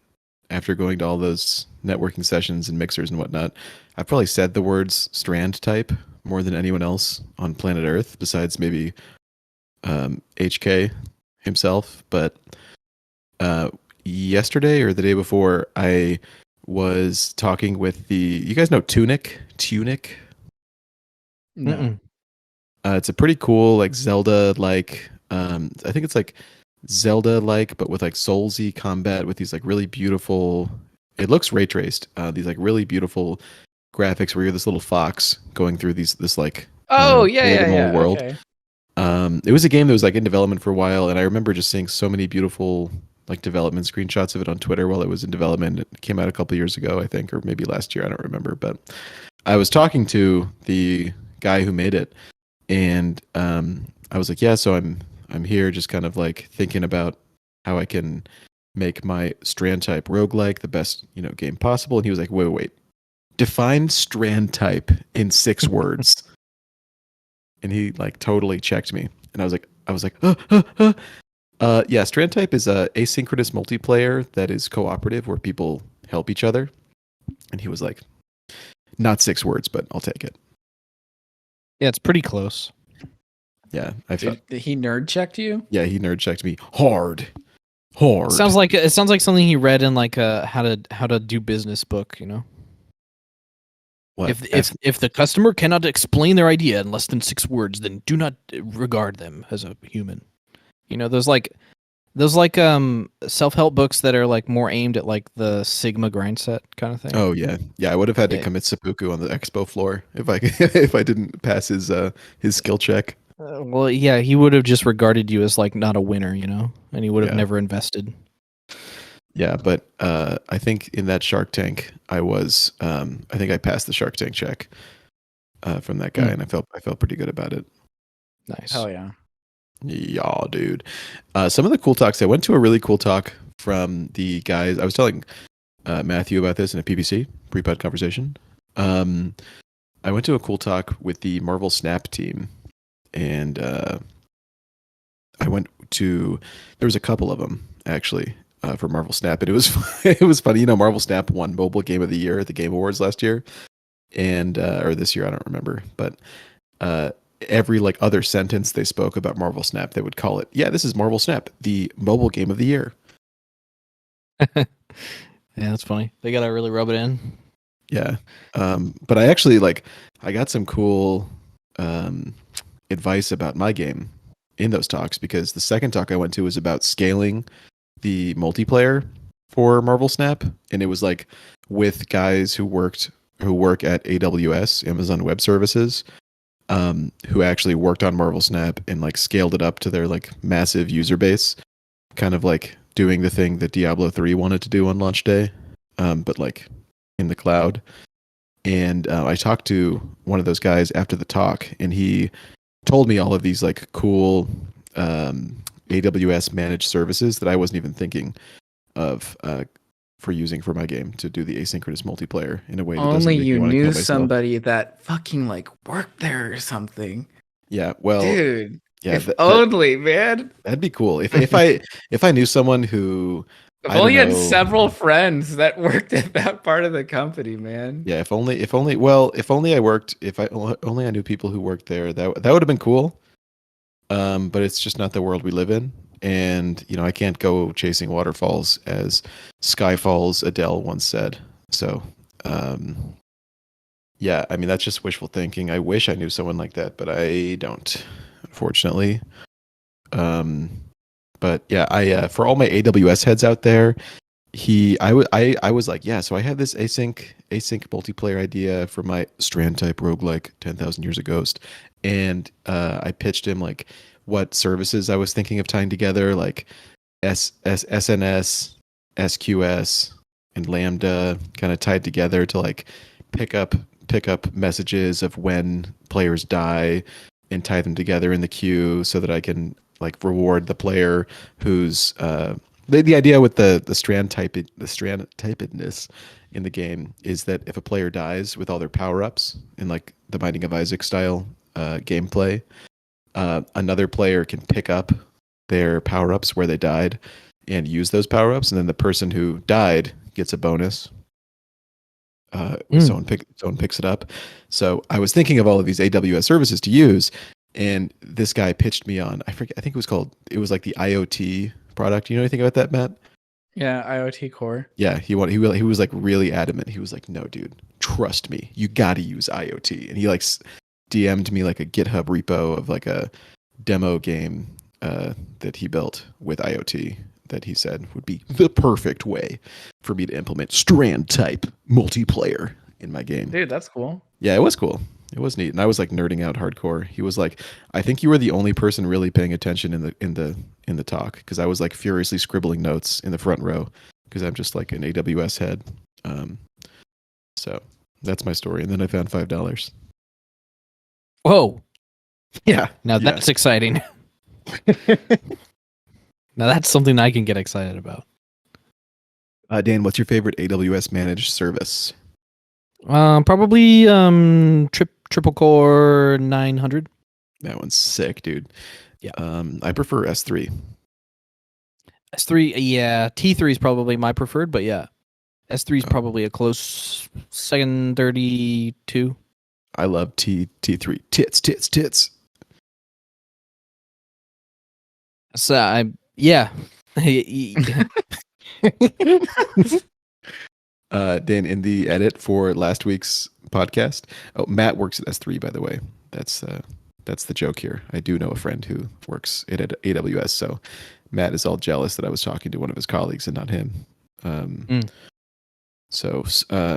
S1: after going to all those networking sessions and mixers and whatnot, I've probably said the words Strand type more than anyone else on planet Earth, besides maybe HK himself. But yesterday or the day before, I was talking with you guys know Tunic?
S3: No.
S2: Mm-mm.
S1: It's a pretty cool like Zelda like I think it's like Zelda like but with like Soulsy combat with these like really beautiful, it looks ray traced, these like really beautiful graphics where you're this little fox going through this like
S3: Oh, yeah,
S1: polygonal world.
S3: Okay.
S1: It was a game that was like in development for a while, and I remember just seeing so many beautiful like development screenshots of it on Twitter while it was in development. It came out a couple years ago, I think, or maybe last year. I don't remember. But I was talking to the guy who made it, and I was like, "Yeah, so I'm here, just kind of like thinking about how I can make my Strand type roguelike the best game possible." And he was like, "Wait, define Strand type in 6 words." And he like totally checked me, and I was like, yeah, Strand type is a asynchronous multiplayer that is cooperative where people help each other. And he was like, not 6 words, but I'll take it.
S2: Yeah, it's pretty close.
S1: Yeah, I felt.
S3: Did he nerd checked you?
S1: Yeah, he nerd checked me hard.
S2: It sounds like something he read in like a how to do business book, you know.
S1: What?
S2: If the customer cannot explain their idea in less than 6 words, then do not regard them as a human. You know, there's like Those like self-help books that are like more aimed at like the Sigma grind set kind of thing.
S1: Oh yeah, yeah. I would have had to
S2: Yeah.
S1: commit seppuku on the expo floor if I if I didn't pass his skill check.
S2: Well, yeah, he would have just regarded you as like not a winner, and he would have
S1: Yeah.
S2: never invested.
S1: Yeah, but I think in that Shark Tank, I was I think I passed the Shark Tank check from that guy, and I felt pretty good about it.
S2: Nice.
S3: Hell yeah.
S1: Yeah, dude. Some of the cool talks. I went to a really cool talk from the guys. I was telling Matthew about this in a PPC pre-pod conversation. I went to a cool talk with the Marvel Snap team, and I went to. There was a couple of them actually for Marvel Snap, and it was it was funny. Marvel Snap won Mobile Game of the Year at the Game Awards last year, and or this year, I don't remember, but every like other sentence they spoke about Marvel Snap, they would call it, yeah, this is Marvel Snap, the mobile game of the year.
S2: Yeah, that's funny. They gotta really rub it in.
S1: Yeah. But I actually I got some cool advice about my game in those talks, because the second talk I went to was about scaling the multiplayer for Marvel Snap, and it was like with guys who work at AWS, Amazon Web Services, who actually worked on Marvel Snap and like scaled it up to their like massive user base, kind of like doing the thing that Diablo 3 wanted to do on launch day, but like in the cloud. And I talked to one of those guys after the talk, and he told me all of these like cool AWS managed services that I wasn't even thinking of for using for my game to do the asynchronous multiplayer in a way that doesn't
S3: Only
S1: make
S3: you
S1: me want to kill
S3: knew
S1: myself.
S3: somebody that fucking like worked there or something.
S1: Yeah, well,
S3: Dude.
S1: yeah,
S3: If only, man.
S1: that'd be cool. If I knew someone who
S3: I've
S1: I don't
S3: only had
S1: know.
S3: several friends that worked at that part of the company, man.
S1: Yeah, if only I worked, if I only I knew people who worked there, that would have been cool. But it's just not the world we live in, and I can't go chasing waterfalls, as Skyfall's Adele once said. So, yeah, I mean that's just wishful thinking. I wish I knew someone like that, but I don't, unfortunately. But yeah, I for all my AWS heads out there, I was like, yeah, so I had this async multiplayer idea for my Strand type roguelike 10,000 Years of Ghost, and I pitched him like what services I was thinking of tying together, like SNS, SQS, and Lambda, kind of tied together to like pick up messages of when players die and tie them together in the queue so that I can like reward the player who's the idea with the strand typedness in the game is that if a player dies with all their power-ups in like the Binding of Isaac style gameplay, another player can pick up their power-ups where they died and use those power-ups, and then the person who died gets a bonus. Someone picks it up. So I was thinking of all of these AWS services to use, and this guy pitched me on, I forget, I think it was like the IoT product. You know anything about that, Matt?
S3: Yeah, IoT Core.
S1: Yeah, he was like really adamant. He was like, "No, dude, trust me. You got to use IoT." And he like DM'd me like a GitHub repo of like a demo game that he built with IoT that he said would be the perfect way for me to implement strand type multiplayer in my game.
S3: Dude, that's cool.
S1: Yeah, it was cool. It was neat, and I was like nerding out hardcore. He was like, "I think you were the only person really paying attention in the talk," because I was like furiously scribbling notes in the front row because I'm just like an AWS head. So that's my story, and then I found $5.
S2: Whoa!
S1: Yeah,
S2: Now that's exciting. Now that's something I can get excited about.
S1: Dan, what's your favorite AWS managed service?
S2: Probably triple core 900.
S1: That one's sick, dude.
S2: Yeah.
S1: I prefer S3.
S2: S3, yeah. T3 is probably my preferred, but yeah. S3 is probably a close second 32.
S1: I love T3. Tits.
S2: So yeah.
S1: Dan, in the edit for last week's podcast, Matt works at S3, by the way. That's That's the joke here. I do know a friend who works at AWS, so Matt is all jealous that I was talking to one of his colleagues and not him. So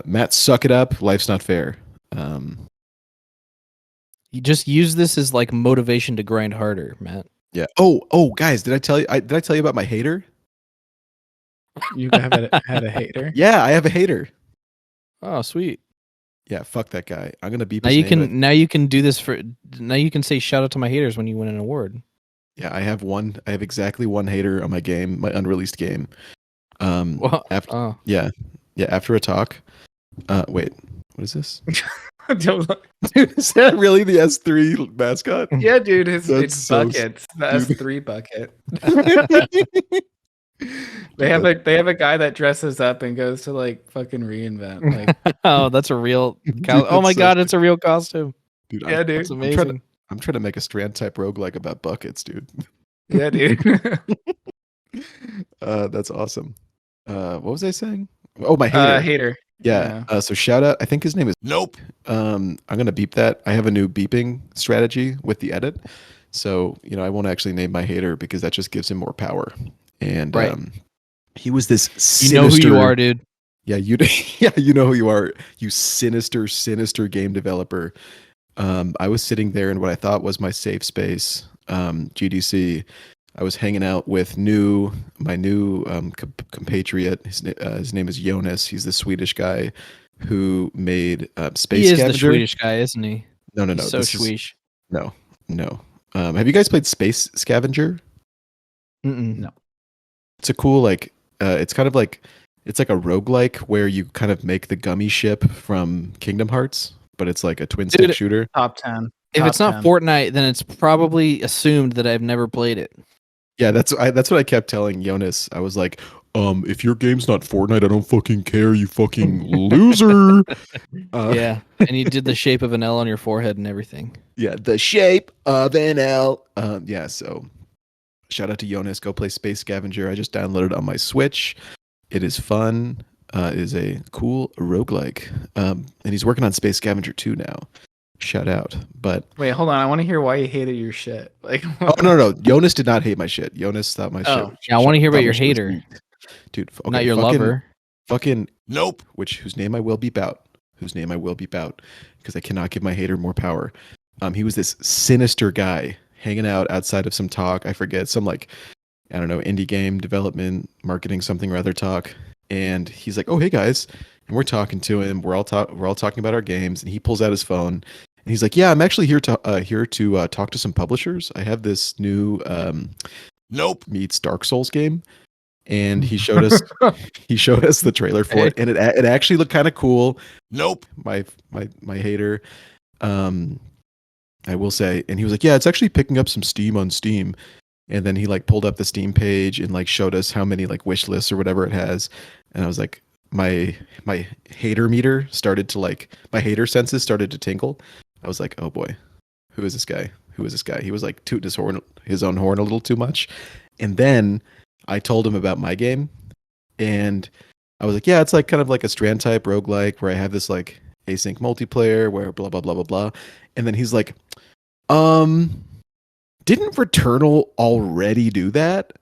S1: Matt, suck it up. Life's not fair.
S2: You just use this as like motivation to grind harder, Matt.
S1: Yeah. Oh, guys, did I tell you? Did I tell you about my hater?
S3: You had a hater.
S1: Yeah, I have a hater.
S2: Oh, sweet.
S1: Yeah, fuck that guy. I'm gonna beep
S2: Now
S1: his
S2: you
S1: name.
S2: can now you can do this for now you can say shout out to my haters when you win an award.
S1: Yeah, I have one. I have exactly one hater on my game, my unreleased game.
S2: Well,
S1: After after a talk. Wait, what is this? Dude, is that really the S3 mascot?
S3: Yeah, dude, it's
S1: so
S3: buckets. The S3 bucket. They have a guy that dresses up and goes to like fucking reinvent. Like,
S2: oh, that's a real.
S1: Dude,
S2: Oh my
S1: that's so
S2: god, it's a real costume.
S1: Dude,
S3: yeah, dude.
S2: That's amazing.
S1: I'm trying to make a strand type roguelike about buckets, dude.
S3: Yeah, dude.
S1: That's awesome. What was I saying? Oh, my hater.
S3: Hater.
S1: Yeah. So shout out. I think his name is
S4: Nope.
S1: I'm gonna beep that. I have a new beeping strategy with the edit. So, I won't actually name my hater because that just gives him more power. And
S2: Right.
S1: he was this
S2: You know who you are, dude.
S1: Yeah, you know who you are, you sinister game developer. I was sitting there in what I thought was my safe space, GDC. I was hanging out with my new compatriot. His name is Jonas. He's the Swedish guy who made Space
S2: He is
S1: Scavenger.
S2: the Swedish guy, isn't he?
S1: No.
S2: He's so Swedish.
S1: No. Have you guys played Space Scavenger?
S2: No.
S1: It's a cool it's kind of like it's like a roguelike where you kind of make the gummy ship from Kingdom Hearts, but it's like a twin stick shooter.
S3: Top 10.
S2: If
S3: Top
S2: it's not
S3: 10.
S2: Fortnite, then it's probably assumed that I've never played it.
S1: Yeah, that's what I kept telling Jonas. I was like, if your game's not Fortnite, I don't fucking care, you fucking loser.
S2: Yeah, and you did the shape of an L on your forehead and everything.
S1: Yeah, the shape of an L. Yeah, so shout out to Jonas. Go play Space Scavenger. I just downloaded it on my Switch. It is fun. It is a cool roguelike. And he's working on Space Scavenger 2 now. Shout out. But
S3: Wait, hold on. I want to hear why you hated your shit. Like,
S1: oh no, Jonas did not hate my shit. Jonas thought my shit.
S2: Yeah, I want to hear about your
S1: thought my shit was
S2: hater,
S1: dude. Okay,
S2: not your
S1: fucking,
S2: lover.
S1: Fucking
S4: Nope.
S1: whose name I will beep out. Whose name I will beep out because I cannot give my hater more power. He was this sinister guy hanging out outside of some talk. I forget some I don't know, indie game development, marketing, something or other talk. And he's like, "Oh, hey guys," and we're talking to him. We're all talking about our games, and he pulls out his phone and he's like, "Yeah, I'm actually here to talk to some publishers. I have this new
S4: Nope.
S1: meets Dark Souls game." And he showed us the trailer for it, and it actually looked kind of cool.
S4: Nope.
S1: My hater, I will say, and he was like, "Yeah, it's actually picking up some steam on Steam." And then he pulled up the Steam page and showed us how many wish lists or whatever it has. And I was like, my hater meter started to my hater senses started to tingle. I was like, oh boy, who is this guy? He was tooting his own horn a little too much. And then I told him about my game, and I was like, yeah, it's kind of like a strand type roguelike where I have this async multiplayer where blah blah blah blah blah. And then he's like, didn't Returnal already do that?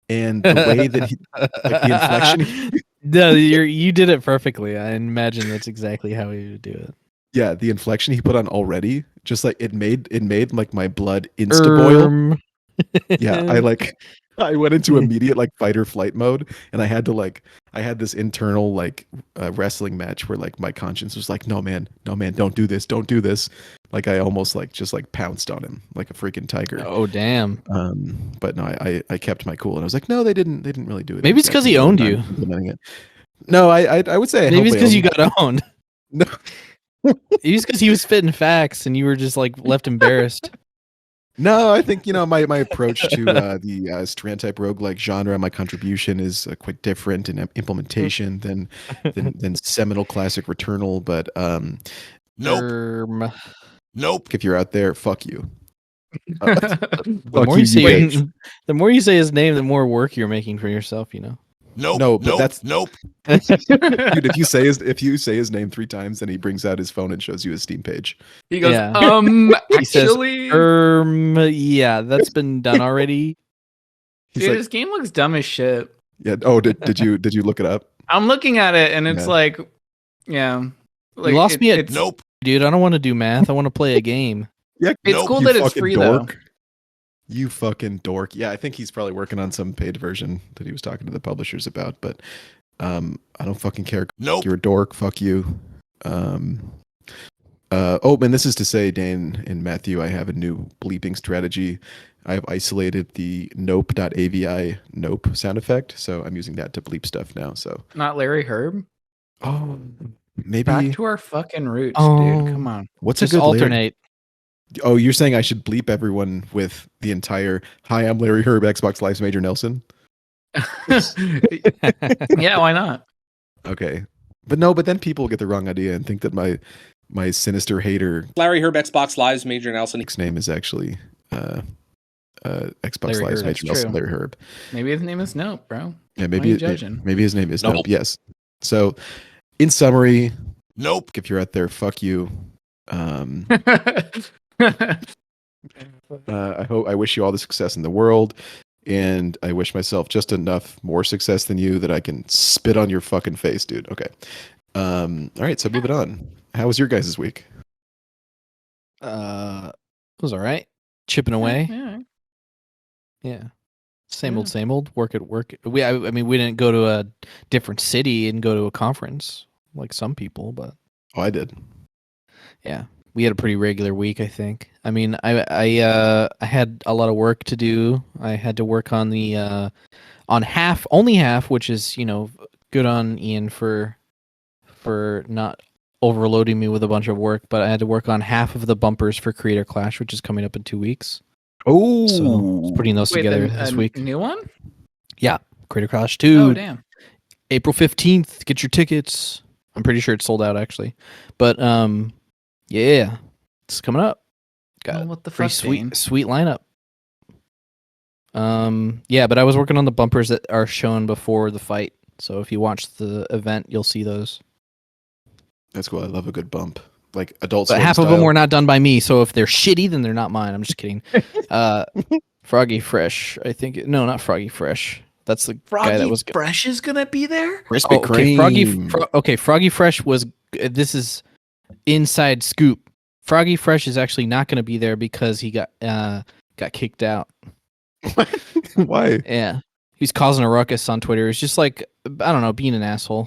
S1: And the way that he, the inflection.
S2: No, you did it perfectly. I imagine that's exactly how he would do it.
S1: Yeah, the inflection he put on already, just it made my blood insta boil. Yeah, I went into immediate fight or flight mode, and I had this internal wrestling match where my conscience was like, no man, don't do this. I almost just pounced on him like a freaking tiger.
S2: Oh damn.
S1: But no, I kept my cool, and I was like, no, they didn't really do it.
S2: Maybe it's because he owned you.
S1: No, I would say
S2: maybe it's because you got owned.
S1: No.
S2: Maybe it's because he was spitting facts and you were just left embarrassed.
S1: No, I think my approach to the strand type roguelike genre, my contribution is quite different in implementation than seminal classic Returnal. But
S4: Nope. Nope.
S1: if you're out there, fuck you.
S2: The more you say his name, the more work you're making for yourself.
S4: Nope.
S1: No, but
S4: nope.
S1: that's-
S4: nope.
S1: Dude, if you say his name 3 times, then he brings out his phone and shows you his Steam page.
S3: He goes,
S2: Yeah. He says,
S3: actually,
S2: yeah, that's been done already.
S1: He's
S3: dude,
S1: like,
S3: this game looks dumb as shit.
S1: yeah. Oh, did you look it up?
S3: I'm looking at it and it's
S1: Yeah.
S3: like, yeah. Like,
S2: You lost me at-
S3: it's,
S4: Nope.
S2: Dude, I don't want to do math. I want to play a game.
S1: Yeah,
S3: It's
S4: Nope,
S3: cool
S1: you
S3: that it's
S1: fucking
S3: free
S1: dork. You fucking dork. Yeah, I think he's probably working on some paid version that he was talking to the publishers about, but I don't fucking care.
S4: Nope.
S1: You're a dork. Fuck you. Oh, and this is to say, Dane and Matthew, I have a new bleeping strategy. I've isolated the nope.avi nope sound effect, so I'm using that to bleep stuff now. So,
S3: though. Not Larry Herb.
S1: oh, maybe.
S3: Back to our fucking roots,
S2: Oh.
S3: dude. Come on.
S1: What's
S2: Just
S1: a good Larry-
S2: alternate.
S1: Oh, you're saying I should bleep everyone with the entire "Hi, I'm Larry Herb, Xbox Live's Major Nelson."
S3: Yeah, why not?
S1: Okay, but then people will get the wrong idea and think that my sinister hater
S6: Larry Herb, Xbox Live's Major Nelson.
S1: Nick's name is actually Xbox
S2: Larry
S1: Live's
S2: Herb,
S1: Major
S3: that's
S1: Nelson,
S3: true.
S1: Larry Herb.
S3: Maybe his name is Nope, bro.
S1: Yeah,
S3: Why
S1: maybe
S3: are you judging?
S1: maybe his name is
S6: Nope.
S1: Nope. Yes. So, in summary,
S4: Nope.
S1: if you're out there, fuck you. I wish you all the success in the world, and I wish myself just enough more success than you that I can spit on your fucking face, dude. Okay. All right, so moving on. How was your guys' week?
S2: It was all right. Chipping away.
S3: Yeah.
S2: Yeah. Same old,
S3: Yeah.
S2: same old. Work at work. I mean, we didn't go to a different city and go to a conference like some people, but
S1: Oh, I did.
S2: yeah, we had a pretty regular week, I think. I mean, I had a lot of work to do. I had to work on the only half, which is, good on Ian for not overloading me with a bunch of work, but I had to work on half of the bumpers for Creator Clash, which is coming up in 2 weeks.
S1: Oh,
S2: So I was putting those
S3: Wait,
S2: together
S3: the-
S2: this
S3: a
S2: week.
S3: New one?
S2: Creator Clash 2.
S3: Oh, damn.
S2: April 15th. Get your tickets. I'm pretty sure it's sold out actually. But yeah, it's coming up. Got
S3: Oh, what the
S2: pretty
S3: fuck, Dane?
S2: sweet lineup. Yeah, but I was working on the bumpers that are shown before the fight. So if you watch the event, you'll see those.
S1: that's cool. I love a good bump, like adult.
S2: But
S1: Swim
S2: half of them
S1: style.
S2: were not done by me. So if they're shitty, then they're not mine. I'm just kidding. Froggy Fresh, I think. No, not Froggy Fresh. That's the guy that was.
S3: Fresh is gonna be there?
S1: Krispy
S2: Okay,
S1: Kreme.
S2: Froggy Fresh was. This is inside scoop. Froggy Fresh is actually not going to be there because he got kicked out.
S1: Why?
S2: Yeah, he's causing a ruckus on Twitter. It's just like, I don't know, being an asshole.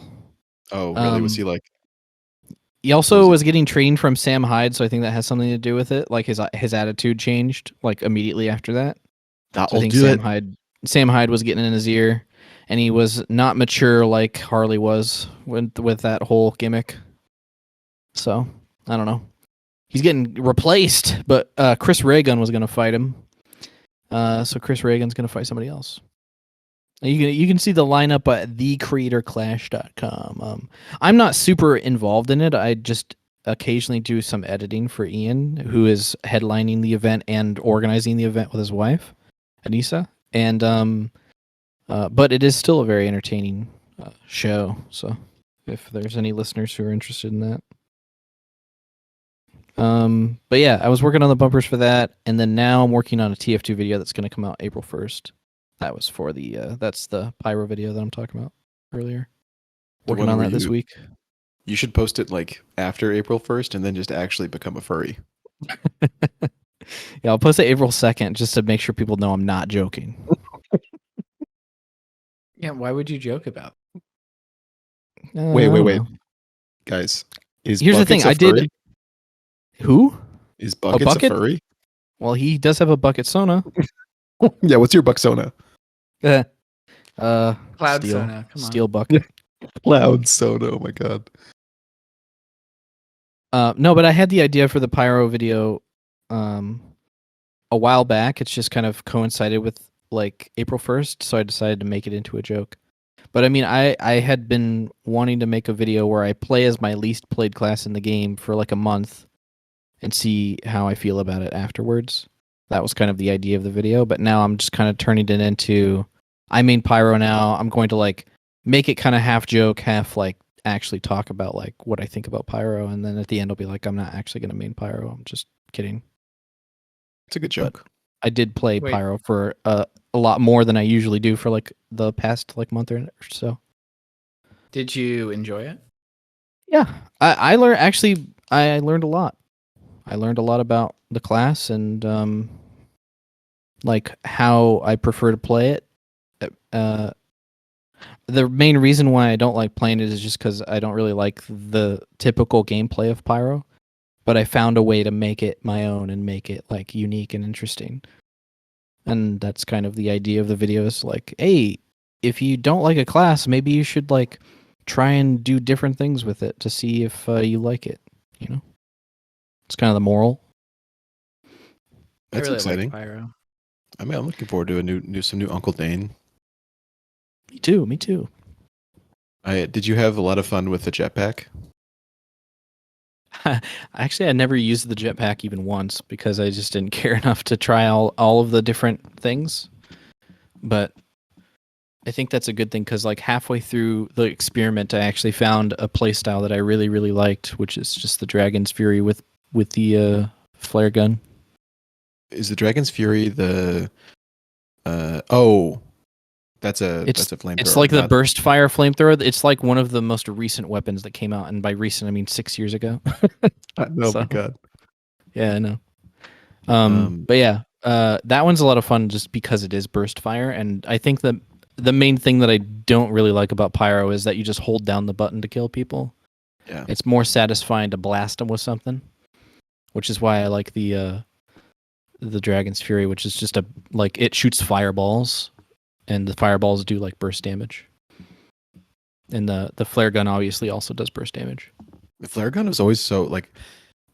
S1: Oh, really? Was he like?
S2: He also was getting trained from Sam Hyde, so I think that has something to do with it. Like his attitude changed like immediately after that. So I
S1: That'll
S2: think
S1: do it.
S2: Sam Hyde was getting in his ear, and he was not mature like Harley was with that whole gimmick. So I don't know. He's getting replaced, but Chris Reagan was going to fight him. So Chris Reagan's going to fight somebody else. You can see the lineup at thecreatorclash.com. I'm not super involved in it. I just occasionally do some editing for Ian, who is headlining the event and organizing the event with his wife, Anissa. And but it is still a very entertaining show. So if there's any listeners who are interested in that. But yeah, I was working on the bumpers for that, and then now I'm working on a TF2 video that's going to come out April 1st. That was for that's the pyro video that I'm talking about earlier.
S1: The
S2: Working
S1: one
S2: on
S1: where
S2: that this
S1: you-
S2: week.
S1: You should post it like after April 1st, and then just actually become a furry.
S2: Yeah, I'll post it April 2nd just to make sure people know I'm not joking.
S3: Yeah, why would you joke about?
S1: Wait,
S2: I don't
S1: wait.
S2: know.
S1: Guys, is
S2: Here's the
S1: Buckets
S2: thing,
S1: a
S2: I did-
S1: furry?
S2: Who?
S1: Is Buckets
S2: Bucket?
S1: a furry?
S2: Well, he does have a bucket Sona.
S1: Yeah, what's your Bucksona?
S3: Cloud
S2: Steel.
S3: Sona, come on.
S2: Steel bucket.
S1: Cloud Soda. Oh my god.
S2: No, but I had the idea for the pyro video a while back. It's just kind of coincided with like April 1st, so I decided to make it into a joke. But I mean, I had been wanting to make a video where I play as my least played class in the game for like a month and see how I feel about it afterwards. That was kind of the idea of the video, but now I'm just kind of turning it into I main pyro now. I'm going to like make it kind of half joke, half like actually talk about like what I think about Pyro, and then at the end I'll be like, I'm not actually going to main Pyro. I'm just kidding.
S1: It's a good joke.
S2: I did play
S3: Wait.
S2: Pyro for a lot more than I usually do for like the past like month or so.
S3: Did you enjoy it?
S2: Yeah, I learned actually. I learned a lot. I learned a lot about the class and like how I prefer to play it. The main reason why I don't like playing it is just because I don't really like the typical gameplay of Pyro. But I found a way to make it my own and make it like unique and interesting. And that's kind of the idea of the videos. Like, hey, if you don't like a class, maybe you should like try and do different things with it to see if you like it. You know, it's kind of the moral.
S1: That's
S3: I really
S1: exciting.
S3: Liked Pyro.
S1: I mean, I'm looking forward to some new Uncle Dane.
S2: Me too. Me too.
S1: Did you have a lot of fun with the jetpack?
S2: Actually, I never used the jetpack even once because I just didn't care enough to try all of the different things. But I think that's a good thing because like halfway through the experiment, I actually found a playstyle that I really, really liked, which is just the Dragon's Fury with the flare gun.
S1: Is the Dragon's Fury the? That's a flamethrower.
S2: It's like the
S1: not-
S2: burst fire flamethrower. It's like one of the most recent weapons that came out, and by recent I mean 6 years ago.
S1: Oh
S2: So-
S1: my god!
S2: Yeah, I know. But yeah, that one's a lot of fun just because it is burst fire, and I think that the main thing that I don't really like about Pyro is that you just hold down the button to kill people.
S1: Yeah,
S2: It's more satisfying to blast them with something, which is why I like the Dragon's Fury, which is just it shoots fireballs, and the fireballs do like burst damage. And the flare gun obviously also does burst damage.
S1: the flare gun was always so like.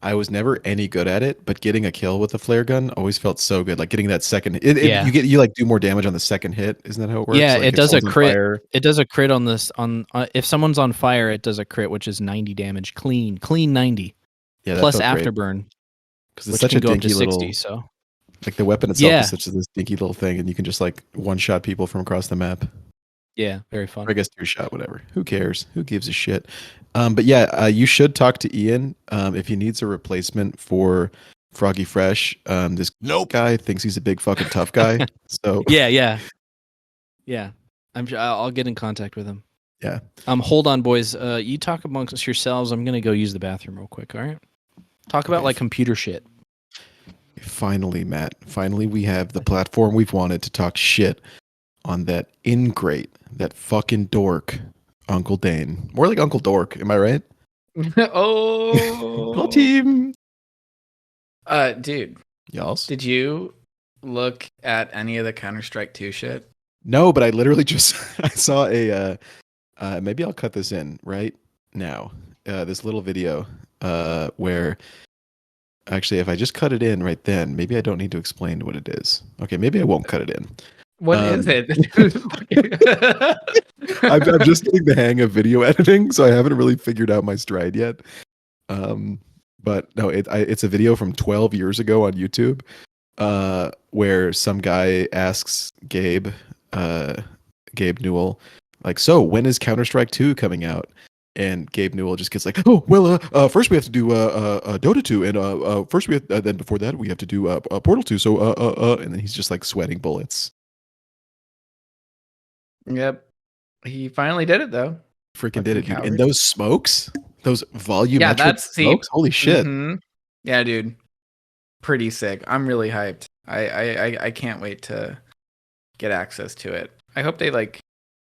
S1: I was never any good at it, but getting a kill with the flare gun always felt so good. Like getting that second,
S2: Yeah.
S1: you like do more damage on the second hit. Isn't that how it works?
S2: Yeah,
S1: Like,
S2: it
S1: if
S2: does a
S1: someone's on
S2: crit.
S1: fire-
S2: It does a crit on this if someone's on fire, it does a crit, which is 90 damage, clean 90
S1: Yeah, that
S2: plus
S1: felt great.
S2: afterburn,
S1: Because it's
S2: which
S1: such
S2: can
S1: a
S2: go up to
S1: dinky
S2: 60.
S1: little.
S2: So
S1: Like the weapon itself
S2: Yeah.
S1: is such this dinky little thing, and you can just like one shot people from across the map.
S2: yeah, very fun.
S1: Or I guess two shot, whatever. Who cares? Who gives a shit? But yeah, you should talk to Ian if he needs a replacement for Froggy Fresh. This guy thinks he's a big fucking tough guy. So
S2: Yeah. I'm sure I'll get in contact with him.
S1: Yeah.
S2: Hold on, boys. You talk amongst yourselves. I'm gonna go use the bathroom real quick. All right. Talk about
S1: Okay.
S2: like computer shit.
S1: Finally, Matt. Finally, we have the platform we've wanted to talk shit on that ingrate, that fucking dork, Uncle Dane. More like Uncle Dork. Am I right?
S3: Oh,
S1: team.
S3: Dude,
S1: Y'all.
S3: did you look at any of the Counter-Strike 2 shit?
S1: No, but I literally just I saw a maybe I'll cut this in right now. This little video where actually if I just cut it in right then, maybe I don't need to explain what it is. Okay, maybe I won't cut it in.
S3: What is it?
S1: I'm just getting the hang of video editing, so I haven't really figured out my stride yet. But no, it's a video from 12 years ago on YouTube, where some guy asks Gabe Newell, like, so when is Counter-Strike 2 coming out? And Gabe Newell just gets like, oh well, first we have to do Dota 2, and first we have, then before that we have to do Portal 2. So and then he's just like sweating bullets.
S3: Yep. He finally did it though.
S1: Freaking did it, dude.
S3: coward.
S1: And those smokes, those volumetric
S3: Yeah, that's
S1: smokes, holy shit.
S3: Mhm. Yeah, dude. Pretty sick. I'm really hyped. I can't wait to get access to it. I hope they like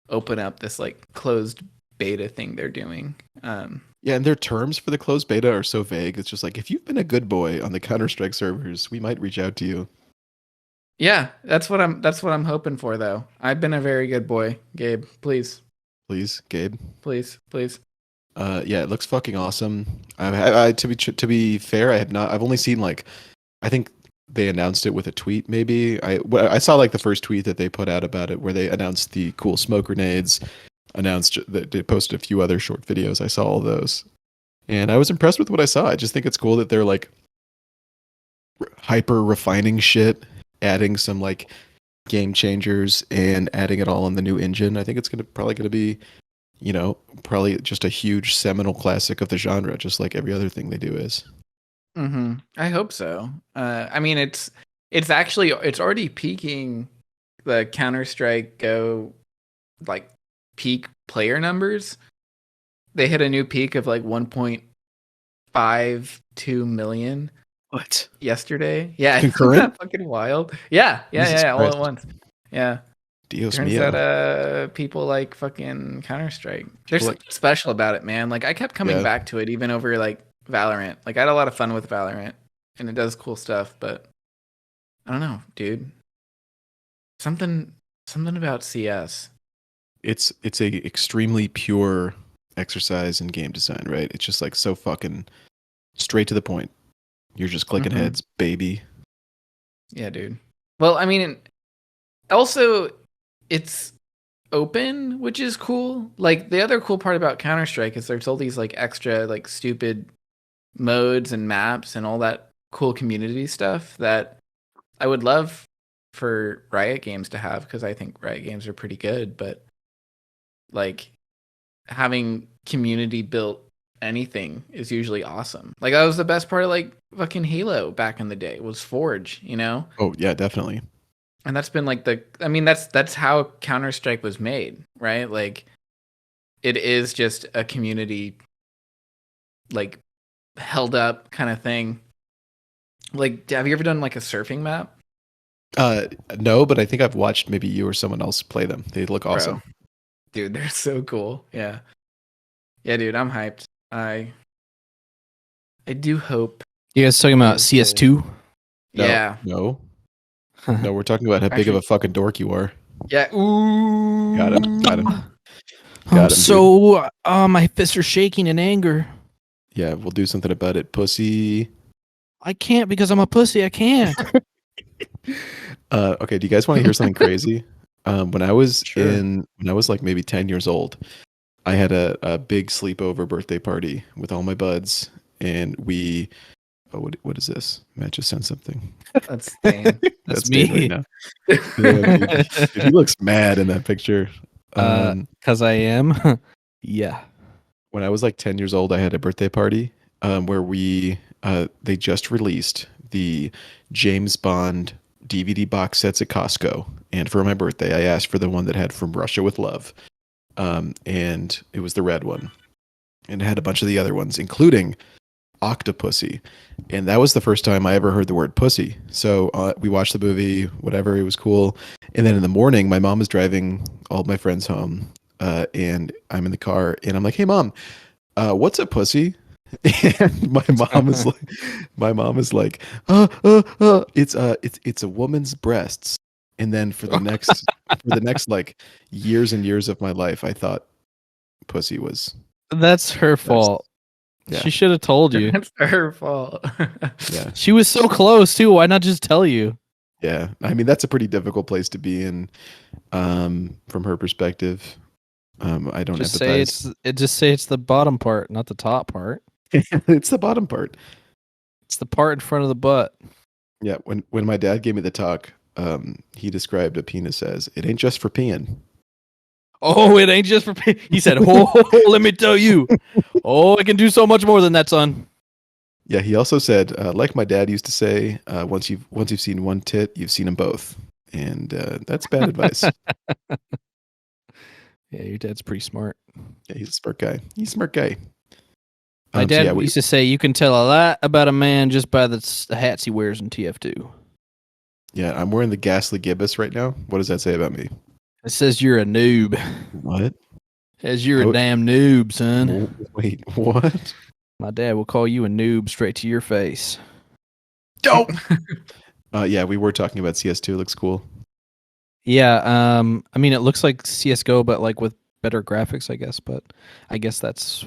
S3: open up this like closed beta thing they're doing.
S1: Yeah, and their terms for the closed beta are so vague. It's just like, if you've been a good boy on the Counter-Strike servers, we might reach out to you.
S3: Yeah, that's what I'm hoping for though. I've been a very good boy, Gabe. Please,
S1: Please, Gabe.
S3: please.
S1: Yeah, it looks fucking awesome. To be fair, I've only seen like, I think they announced it with a tweet. Maybe I saw like the first tweet that they put out about it, where they announced the cool smoke grenades, announced that they posted a few other short videos. I saw all those, and I was impressed with what I saw. I just think it's cool that they're like hyper refining shit, adding some like game changers, and adding it all in the new engine. I think it's probably gonna be probably just a huge seminal classic of the genre, just like every other thing they do is.
S3: I hope so. I mean, it's already peaking the Counter-Strike Go like peak player numbers. They hit a new peak of like 1.52 million.
S1: What?
S3: Yesterday? Yeah,
S1: Concurrent?
S3: isn't that fucking wild? Yeah,
S1: Jesus
S3: all
S1: Christ.
S3: at once. Yeah.
S1: Dios
S3: Turns
S1: mio.
S3: out people like fucking Counter-Strike. There's something special about it, man. Like I kept coming back to it even over like Valorant. Like I had a lot of fun with Valorant and it does cool stuff, but I don't know, dude. Something about CS.
S1: It's a extremely pure exercise in game design, right? It's just like so fucking straight to the point. You're just clicking heads, baby.
S3: Yeah, dude. Well, I mean, also it's open, which is cool. Like the other cool part about Counter-Strike is there's all these like extra like stupid modes and maps and all that cool community stuff that I would love for Riot Games to have, because I think Riot Games are pretty good, but like having community built anything is usually awesome. Like that was the best part of like fucking Halo back in the day, was Forge, you know?
S1: Oh yeah, definitely.
S3: And that's been like that's how Counter-Strike was made, right? Like it is just a community like held up kind of thing. Like have you ever done like a surfing map?
S1: No, but I think I've watched maybe you or someone else play them. They look awesome.
S3: Bro. Dude, they're so cool. Yeah. Yeah, dude, I'm hyped. I do hope.
S2: You guys talking about CS2?
S1: No,
S3: Yeah.
S1: No, we're talking about how big of a fucking dork you are.
S3: Yeah. Ooh.
S1: Got him.
S2: My fists are shaking in anger.
S1: Yeah, we'll do something about it, pussy.
S2: I can't because I'm a pussy. I can't.
S1: Okay, do you guys want to hear something crazy? When I was like maybe 10 years old, I had a big sleepover birthday party with all my buds, and we what is this? Matt just sent something.
S3: That's Dane.
S2: That's
S1: Dane
S2: me.
S1: right now. Yeah, dude, he looks mad in that picture.
S2: Because I am. Yeah.
S1: When I was like 10 years old, I had a birthday party where they just released the James Bond DVD box sets at Costco. And for my birthday, I asked for the one that had From Russia with Love. And it was the red one. And it had a bunch of the other ones, including Octopussy. And that was the first time I ever heard the word pussy. So we watched the movie, whatever, it was cool. And then in the morning, my mom was driving all my friends home. And I'm in the car, and I'm like, "Hey, Mom, what's a pussy?" And my mom is like, it's a woman's breasts." And then for the next like years and years of my life, I thought pussy was.
S2: That's her fault.
S1: Yeah.
S2: She should have told you.
S3: That's her fault.
S1: Yeah.
S2: She was so close too. Why not just tell you?
S1: Yeah, I mean that's a pretty difficult place to be in, from her perspective. I don't
S2: Just
S1: empathize.
S2: say it's the bottom part, not the top part.
S1: It's the bottom part.
S2: It's the part in front of the butt.
S1: Yeah, when my dad gave me the talk, he described a penis as, "It ain't just for peeing."
S2: Oh, it ain't just for peeing. He said, "Oh, let me tell you. Oh, it can do so much more than that, son."
S1: Yeah, he also said, like my dad used to say, once you've seen one tit, you've seen them both, and that's bad advice.
S2: Yeah, your dad's pretty smart.
S1: Yeah, he's a smart guy.
S2: My dad used to say, "You can tell a lot about a man just by the hats he wears in TF2."
S1: Yeah, I'm wearing the ghastly gibbous right now. What does that say about me?
S2: It says you're a noob.
S1: What?
S2: It says you're a damn noob, son.
S1: Wait, what?
S2: My dad will call you a noob straight to your face.
S1: Dope. Yeah, we were talking about CS2. It looks cool.
S2: Yeah, I mean, it looks like CS:GO, but like with better graphics, I guess. But I guess that's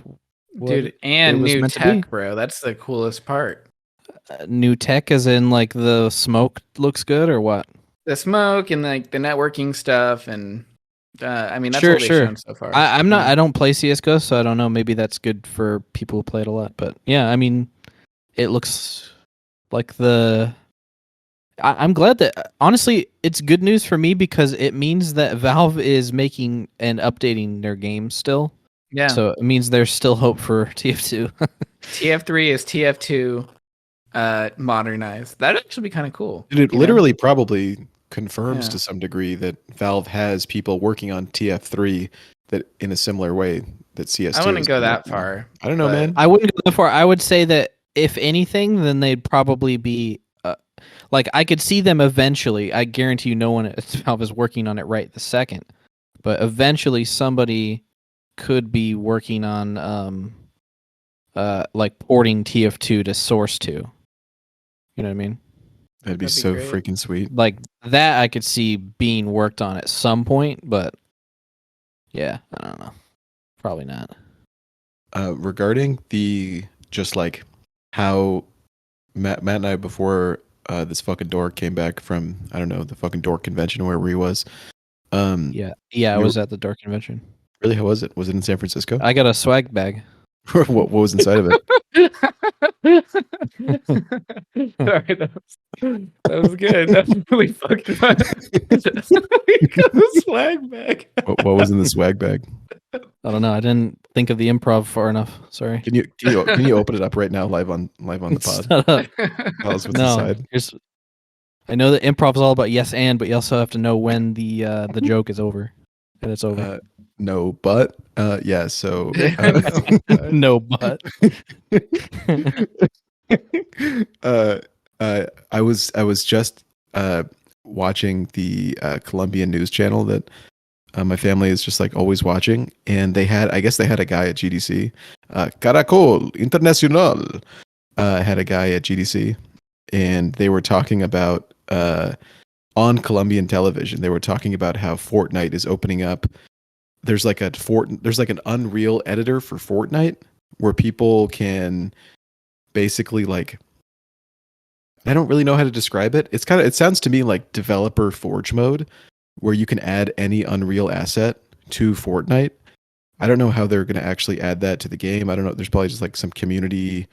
S3: dude, and new tech, bro. That's the coolest part.
S2: New tech, as in like the smoke looks good, or what?
S3: The smoke and like the networking stuff, and I mean, that's what they've shown so far.
S2: I'm not. I don't play CS:GO, so I don't know. Maybe that's good for people who play it a lot. But yeah, I mean, it looks like the I'm glad that honestly, it's good news for me because it means that Valve is making and updating their games still.
S3: Yeah.
S2: So it means there's still hope for TF2.
S3: TF3 is TF2 modernized. That'd actually be kind of cool.
S1: It
S3: you know?
S1: literally probably confirms
S3: Yeah.
S1: to some degree that Valve has people working on TF3 that in a similar way that CS2.
S3: I wouldn't
S1: is
S3: go
S1: doing
S3: that
S1: now.
S3: far.
S1: I don't know,
S3: but-
S1: man.
S2: I wouldn't go that far. I would say that if anything, then they'd probably be like I could see them eventually. I guarantee you, no one at Valve is working on it right this second, but eventually somebody could be working on like porting TF2 to Source 2. You know what I mean?
S1: That'd be
S3: That'd be
S1: so
S3: great.
S1: freaking sweet.
S2: Like that, I could see being worked on at some point, but yeah, I don't know. Probably not.
S1: Regarding the just like how Matt and I before this fucking dork came back from I don't know the fucking dork convention or wherever he was.
S2: Yeah, I
S1: You-
S2: was at the Dork Convention.
S1: Really, how was it? Was it in San Francisco?
S2: I got a swag bag.
S1: what was inside of it?
S3: Sorry, that was good. That was really fucked up. We got the swag bag.
S1: What was in the swag bag?
S2: I don't know. I didn't think of the improv far enough. Sorry.
S1: Can you open it up right now live on the pod?
S2: Shut up.
S1: Tell us what's
S2: No,
S1: inside.
S2: I know that improv is all about yes and, but you also have to know when the joke is over, and it's over.
S1: No, but yeah. So
S2: No, but
S1: I was just watching the Colombian news channel that my family is just like always watching, and I guess they had a guy at GDC, Caracol Internacional, had a guy at GDC, and they were talking about on Colombian television. They were talking about how Fortnite is opening up. There's like an Unreal editor for Fortnite where people can basically like I don't really know how to describe it. It sounds to me like developer forge mode where you can add any Unreal asset to Fortnite. I don't know how they're going to actually add that to the game. I don't know. There's probably just like some community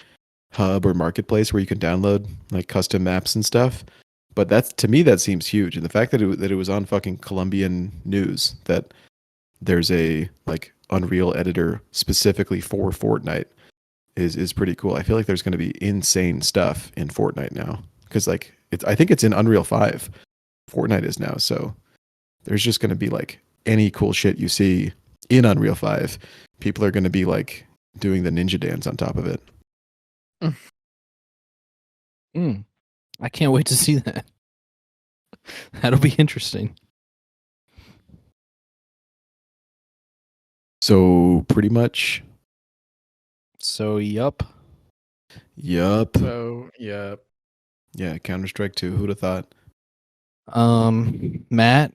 S1: hub or marketplace where you can download like custom maps and stuff. But to me that seems huge, and the fact that it was on fucking Colombian news that there's a like Unreal editor specifically for Fortnite is pretty cool. I feel like there's going to be insane stuff in Fortnite now because like I think it's in Unreal 5. Fortnite is now, so there's just going to be like any cool shit you see in Unreal 5. People are going to be like doing the ninja dance on top of it.
S2: I can't wait to see that. That'll be interesting.
S1: So pretty much,
S2: So, yup.
S3: So yeah.
S1: Yeah, Counter-Strike 2. Who'd have thought?
S2: Matt,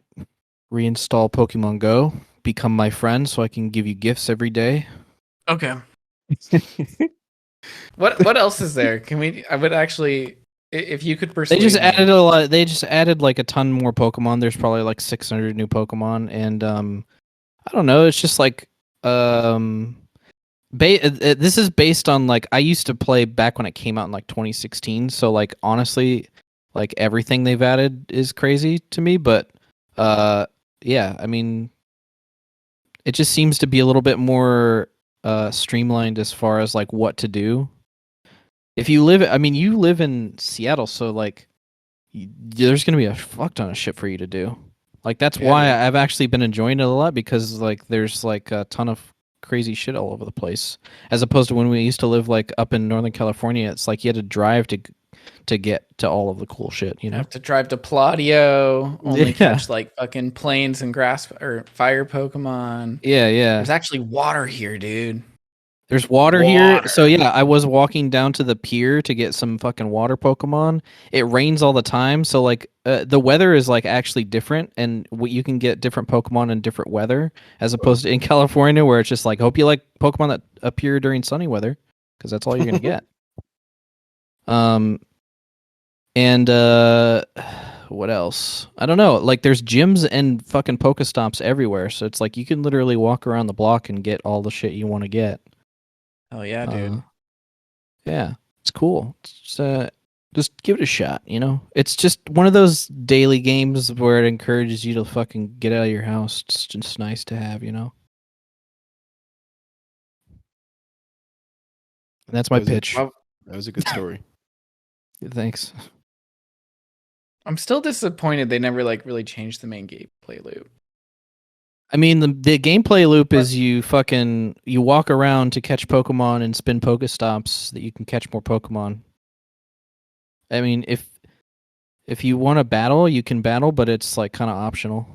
S2: reinstall Pokemon Go. Become my friend so I can give you gifts every day.
S3: Okay. What else is there? I would actually, if you could persuade
S2: They just
S3: me.
S2: added a lot. They just added like a ton more Pokemon. There's probably like 600 new Pokemon, and I don't know. It's just like this is based on like I used to play back when it came out in like 2016. So like honestly, like everything they've added is crazy to me. But yeah, I mean, it just seems to be a little bit more streamlined as far as like what to do. If you live, I mean, you live in Seattle, so like there's gonna be a fuck ton of shit for you to do. Like that's
S3: Yeah,
S2: why
S3: dude.
S2: I've actually been enjoying it a lot because like there's like a ton of crazy shit all over the place. As opposed to when we used to live like up in Northern California, it's like you had to drive to get to all of the cool shit. You
S3: You
S2: know?
S3: have to drive to Plaudio, only
S2: Yeah.
S3: catch like fucking plains and grass or fire Pokemon.
S2: Yeah, yeah.
S3: There's actually water here, dude.
S2: There's water here.
S3: Water.
S2: So yeah, I was walking down to the pier to get some fucking water Pokemon. It rains all the time, so like the weather is like actually different, and you can get different Pokemon in different weather, as opposed to in California where it's just like hope you like Pokemon that appear during sunny weather, because that's all you're gonna get. And what else? I don't know. Like there's gyms and fucking Pokestops everywhere, so it's like you can literally walk around the block and get all the shit you want to get.
S3: Oh yeah, dude.
S2: Yeah, it's cool. It's Just give it a shot, you know? It's just one of those daily games where it encourages you to fucking get out of your house. It's just nice to have, you know? And that's my pitch.
S1: That was a good story.
S2: Thanks.
S3: I'm still disappointed they never like really changed the main gameplay loop.
S2: I mean, the gameplay loop is you walk around to catch Pokemon and spin Pokestops so that you can catch more Pokemon. I mean, if you want to battle, you can battle, but it's like kind of optional.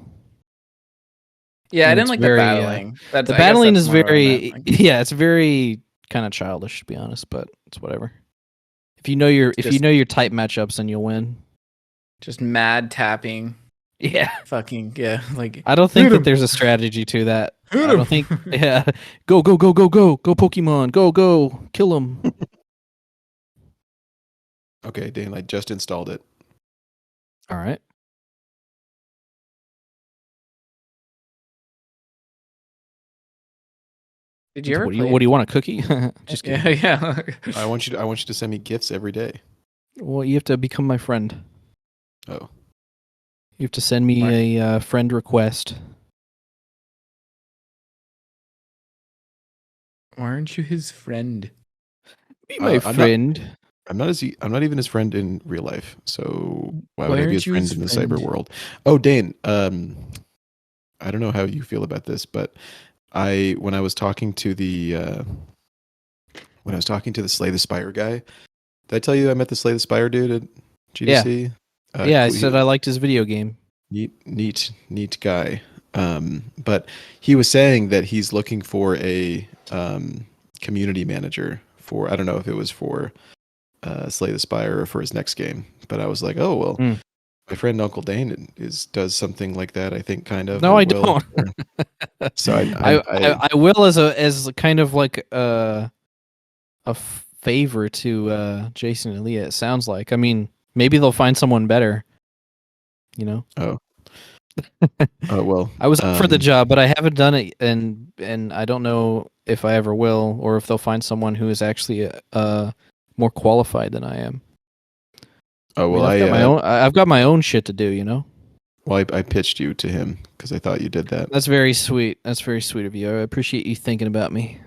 S3: Yeah, I
S2: And
S3: didn't
S2: it's
S3: like
S2: very,
S3: the battling. That's,
S2: The
S3: I guess
S2: battling
S3: that's
S2: is
S3: more what I
S2: very
S3: meant, like,
S2: it's very kind of childish to be honest, but it's whatever. If you know your type matchups, then you'll win.
S3: just mad tapping.
S2: Yeah.
S3: Fucking yeah, like
S2: I don't think
S3: Hit
S2: that
S3: 'em.
S2: there's a strategy to that.
S3: Hit
S2: I
S3: 'em.
S2: don't think. Yeah. Go Pokemon. Go kill them.
S1: Okay, Dan, I just installed it.
S2: All right.
S3: Did you ever
S2: What do
S3: play?
S2: you want, a cookie? Just kidding.
S3: yeah.
S1: I want you to send me gifts every day.
S2: Well, you have to become my friend.
S1: Oh,
S2: You have to send me a friend request.
S3: Why aren't you his friend?
S2: Be my
S1: I'm
S2: friend.
S1: I'm not even his friend in real life. So why would
S3: Why
S1: I be
S3: aren't
S1: his
S3: you
S1: friend
S3: his
S1: in the
S3: friend?
S1: cyber world? Oh, Dane. I don't know how you feel about this, but when I was talking to the Slay the Spire guy, did I tell you I met the Slay the Spire dude at GDC?
S2: Yeah, I
S1: cool.
S2: said I liked his video game.
S1: Neat guy. But he was saying that he's looking for a community manager for, I don't know if it was for Slay the Spire or for his next game. But I was like, oh well,
S2: Mm.
S1: my friend Uncle Dane does something like that. I think kind of.
S2: No,
S1: or
S2: I
S1: will.
S2: don't.
S1: So
S2: I will as kind of like a favor to Jason and Leah. It sounds like. I mean, maybe they'll find someone better. You know.
S1: oh well.
S2: I was up for the job, but I haven't done it, and I don't know if I ever will, or if they'll find someone who is actually more qualified than I am.
S1: Oh well,
S2: I've got my own shit to do. You know.
S1: Well, I pitched you to him because I thought you did that.
S2: That's very sweet. That's very sweet of you. I appreciate you thinking about me.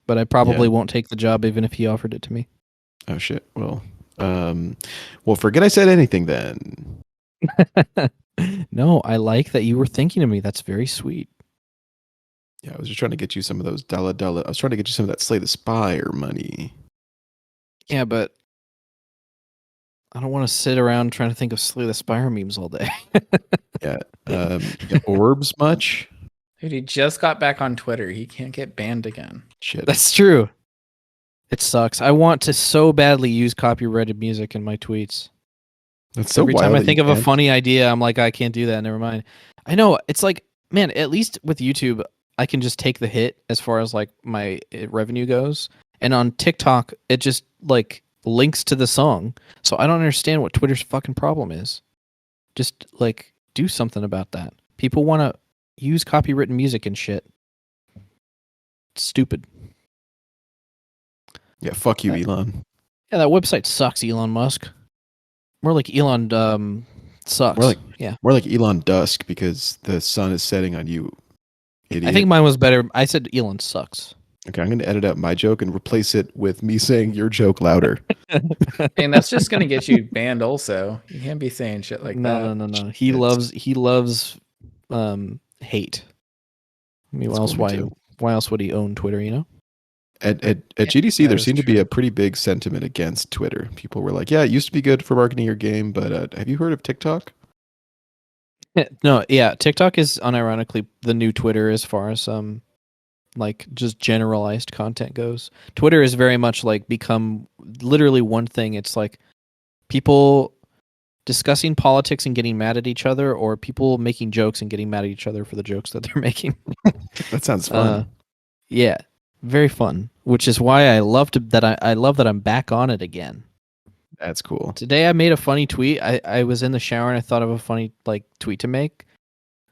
S2: But I probably won't take the job even if he offered it to me.
S1: Oh shit. Well, forget I said anything then.
S2: No, I like that you were thinking of me. That's very sweet.
S1: Yeah, I was just trying to get you some of those dollar. I was trying to get you some of that Slay the Spire money.
S2: Yeah, but I don't want to sit around trying to think of Slay the Spire memes all day.
S1: Yeah. Orbs much?
S3: Dude, he just got back on Twitter. He can't get banned again.
S1: Shit.
S2: That's true. It sucks. I want to so badly use copyrighted music in my tweets.
S1: That's so
S2: Every
S1: wild
S2: time I
S1: that
S2: think
S1: you
S2: of a
S1: can't.
S2: funny idea, I'm like, I can't do that. Never mind. I know. It's like, man, at least with YouTube, I can just take the hit as far as like my revenue goes. And on TikTok, it just like links to the song. So I don't understand what Twitter's fucking problem is. Just like do something about that. People want to use copywritten music and shit. It's stupid.
S1: Yeah, fuck you, Elon.
S2: Yeah, that website sucks, Elon Musk. More like Elon sucks.
S1: More like Elon Dusk because the sun is setting on you, idiot.
S2: I think mine was better. I said Elon sucks.
S1: Okay, I'm going to edit out my joke and replace it with me saying your joke louder.
S3: And that's just gonna get you banned. Also, you can't be saying shit like that.
S2: No. He loves hate. I mean,
S1: That's cool, me too.
S2: why else would he own Twitter? You know.
S1: At GDC,
S3: that
S1: there
S3: is
S1: seemed to be
S3: true.
S1: a pretty big sentiment against Twitter. People were like, "Yeah, it used to be good for marketing your game, but have you heard of TikTok?"
S2: No, yeah, TikTok is unironically the new Twitter as far as like just generalized content goes. Twitter is very much like become literally one thing. It's like people discussing politics and getting mad at each other, or people making jokes and getting mad at each other for the jokes that they're making.
S1: That sounds fun.
S2: Yeah, very fun. Which is why I love that I'm back on it again.
S1: That's cool.
S2: Today I made a funny tweet. I was in the shower and I thought of a funny like tweet to make.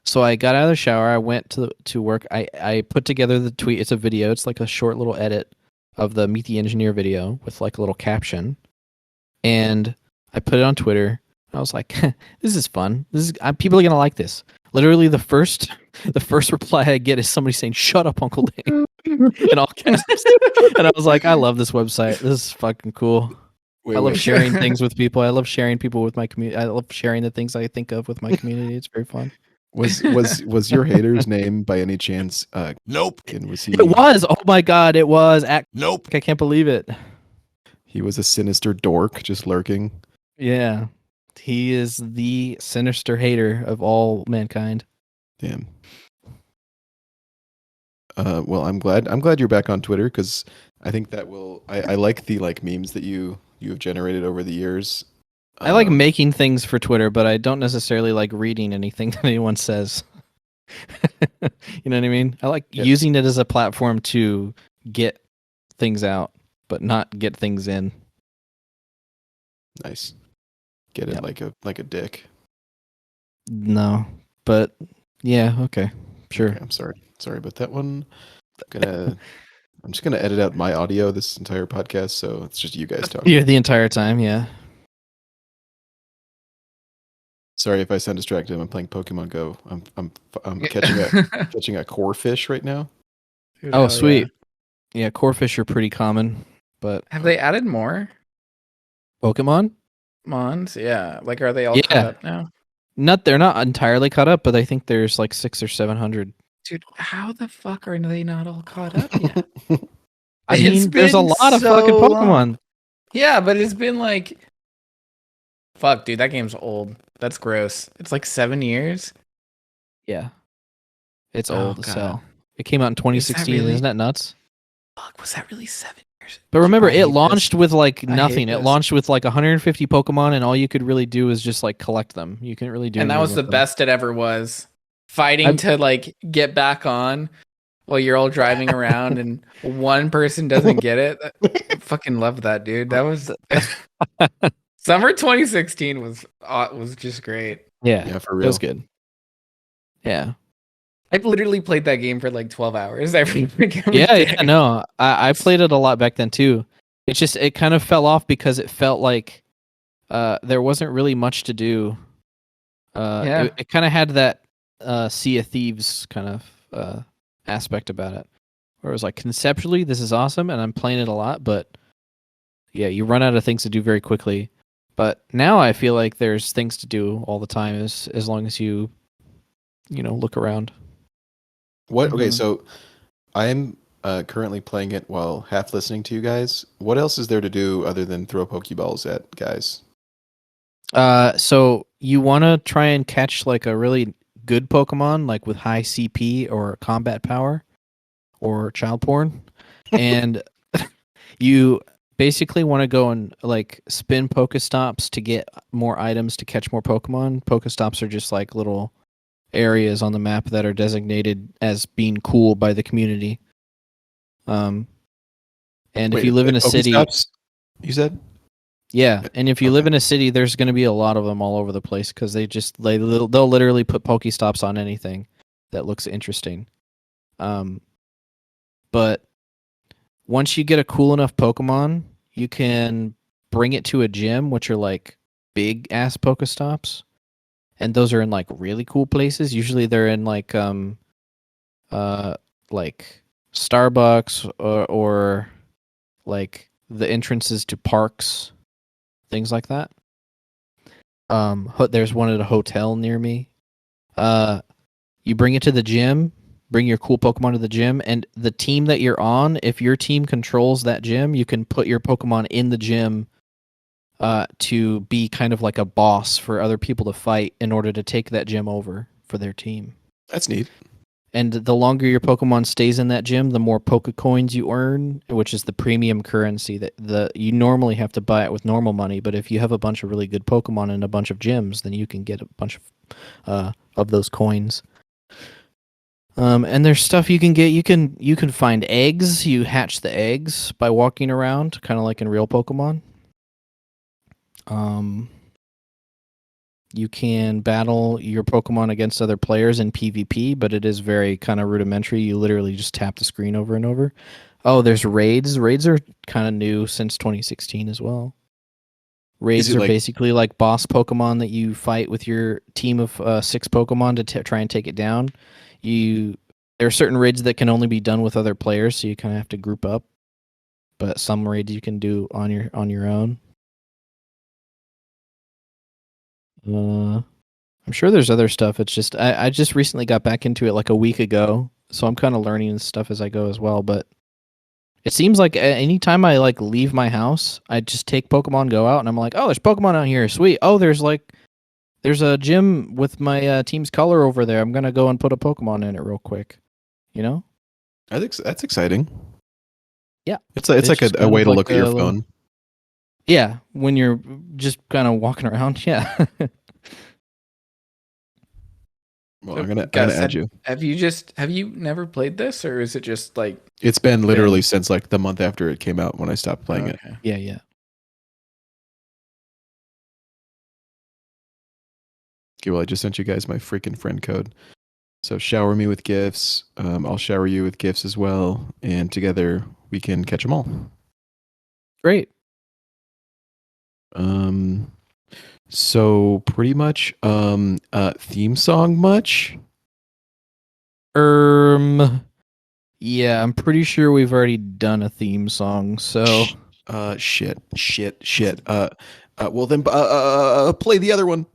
S2: So I got out of the shower. I went to work. I put together the tweet. It's a video. It's like a short little edit of the Meet the Engineer video with like a little caption. and I put it on Twitter. I was like, "This is fun. People are gonna like this." Literally, the first reply I get is somebody saying, "Shut up, Uncle Dave," in all caps. And I was like, "I love this website. This is fucking cool. I love sharing things with people. I love sharing people with my community. I love sharing the things I think of with my community. It's very fun."
S1: Was your hater's name by any chance?
S4: Nope.
S1: And was he?
S2: It was. Oh my god, it was.
S4: Nope.
S2: I can't believe it.
S1: He was a sinister dork, just lurking.
S2: Yeah, he is the sinister hater of all mankind.
S1: Damn. Well, I'm glad you're back on Twitter because I think that will. I like the memes that you have generated over the years.
S2: I like making things for Twitter, but I don't necessarily like reading anything that anyone says. You know what I mean? I like using it as a platform to get things out, but not get things in.
S1: Nice. Get it like a dick.
S2: No, but yeah, okay, sure.
S1: Okay, I'm sorry about that one. I'm just gonna edit out my audio this entire podcast, so it's just you guys talking.
S2: Yeah, the entire time, yeah.
S1: Sorry if I sound distracted. I'm playing Pokemon Go. I'm catching a core fish right now.
S3: Dude,
S2: Oh,
S3: hell
S2: sweet. Yeah, core fish are pretty common, but
S3: Have they added more
S2: Pokemon?
S3: mons? Yeah. Like, are they all
S2: Yeah.
S3: caught up now?
S2: They're not entirely caught up, but I think there's like 600 or 700.
S3: Dude, how the fuck are they not all caught up yet?
S2: I
S3: It's
S2: mean, there's a
S3: been
S2: lot of
S3: so
S2: fucking Pokemon.
S3: long. Yeah, but it's been like, fuck, dude, that game's old. That's gross. It's like 7 years.
S2: Yeah. It's
S3: Oh,
S2: old as
S3: God.
S2: hell. It came out in 2016.
S3: really?
S2: Isn't that nuts?
S3: Fuck, was that really 7 years?
S2: But remember,
S3: I hate
S2: it
S3: this.
S2: launched with like
S3: I hate
S2: nothing. It
S3: this.
S2: launched with like 150 Pokemon, and all you could really do is just like collect them. You couldn't really do
S3: And that
S2: anything
S3: was the
S2: with them.
S3: best it ever was. Fighting
S2: I'm-
S3: to like get back on while you're all driving around and one person doesn't get it. I fucking love that, dude. That was summer 2016 was just great.
S2: Yeah,
S1: for
S2: it
S1: real.
S2: was good. Yeah.
S3: I've literally played that game for like 12 hours every freaking
S2: Yeah,
S3: day.
S2: no. I played it a lot back then too. It's just it kind of fell off because it felt like there wasn't really much to do.
S3: Yeah.
S2: It kind of had that Sea of Thieves kind of aspect about it, where it was like conceptually this is awesome and I'm playing it a lot, but yeah, you run out of things to do very quickly. But now I feel like there's things to do all the time as long as you look around.
S1: What? Okay,
S3: Mhm.
S1: so I'm currently playing it while half listening to you guys. What else is there to do other than throw Pokeballs at guys?
S2: So you want to try and catch like a really good Pokemon, like with high CP or combat power or child porn, and you basically want to go and like spin Pokestops to get more items to catch more Pokemon. Pokestops are just like little areas on the map that are designated as being cool by the community. And if you live in a city,
S1: Pokestops, you said?
S2: yeah, and if you live in a city, there's going to be a lot of them all over the place because they'll literally put Pokestops on anything that looks interesting. But once you get a cool enough Pokemon, you can bring it to a gym, which are like big ass Pokestops, and those are in like really cool places. Usually they're in like Starbucks or like the entrances to parks, things like that. There's one at a hotel near me. You bring it to the gym, bring your cool Pokemon to the gym, and the team that you're on, if your team controls that gym, you can put your Pokemon in the gym to be kind of like a boss for other people to fight in order to take that gym over for their team.
S1: That's neat.
S2: And the longer your Pokemon stays in that gym, the more Pokecoins you earn, which is the premium currency that you normally have to buy it with normal money. But if you have a bunch of really good Pokemon in a bunch of gyms, then you can get a bunch of those coins. And there's stuff you can get. You can find eggs. You hatch the eggs by walking around, kind of like in real Pokemon. You can battle your Pokemon against other players in PvP, but it is very kind of rudimentary. You literally just tap the screen over and over. Oh, there's raids. Raids are kind of new since 2016 as well. Raids
S1: it
S2: are
S1: like-
S2: basically like boss Pokemon that you fight with your team of 6 Pokemon to try and take it down. There are certain raids that can only be done with other players, so you kind of have to group up. But some raids you can do on your own. I'm sure there's other stuff. It's just I just recently got back into it like a week ago, so I'm kind of learning stuff as I go as well. But it seems like anytime I like leave my house, I just take Pokemon Go out, and I'm like, oh, there's Pokemon out here, sweet. Oh, there's a gym with my team's color over there. I'm gonna go and put a Pokemon in it real quick. You know?
S1: I think that's exciting.
S2: Yeah.
S1: It's like
S2: just
S1: a
S2: kind
S1: way
S2: of
S1: to
S2: like
S1: look at your
S2: a little-
S1: phone.
S2: Yeah, when you're just kind of walking around. Yeah.
S1: Well,
S3: So,
S1: I'm gonna
S3: Gus,
S1: add you.
S3: Have you never played this, or is it just like?
S1: It's been literally since like the month after it came out when I stopped playing it.
S3: Okay.
S2: Yeah.
S1: Okay, well, I just sent you guys my freaking friend code. So shower me with gifts. I'll shower you with gifts as well, and together we can catch them all.
S2: Great.
S1: So pretty much, theme song much?
S2: Yeah, I'm pretty sure we've already done a theme song. So
S1: Shit. Well then, play the other one.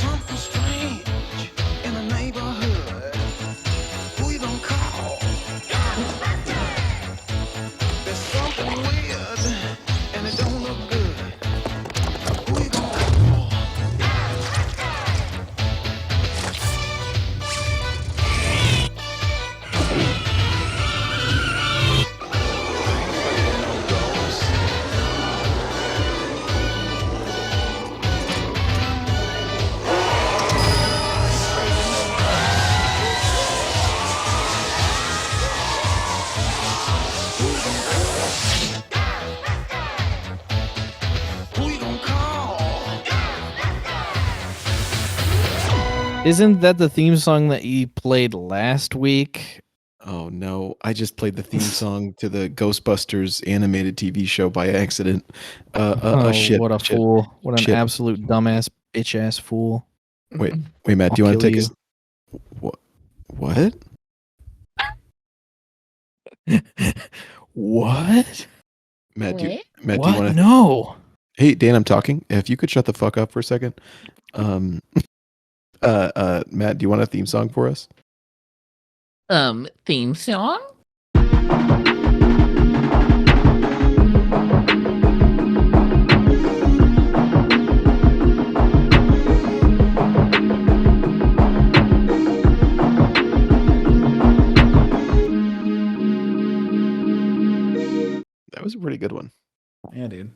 S7: Something strange in the neighborhood. Who you gonna call? There's something weird and it don't look good. Who you gonna call? Who you gonna call?
S2: isn't that the theme song that you played last week?
S1: Oh no, I just played the theme song to the Ghostbusters animated TV show by accident. Shit.
S2: What a
S1: shit.
S2: fool! What an
S1: shit.
S2: absolute dumbass, bitch ass fool!
S1: Wait, Matt, do you
S2: I'll
S1: want to
S2: kill
S1: take us? What?
S2: What?
S1: Matt, do you
S2: What?
S1: want to?
S2: No.
S1: Hey, Dan, I'm talking. If you could shut the fuck up for a second. Matt, do you want a theme song for us?
S8: Theme song?
S1: That was a pretty good one.
S3: Yeah, dude.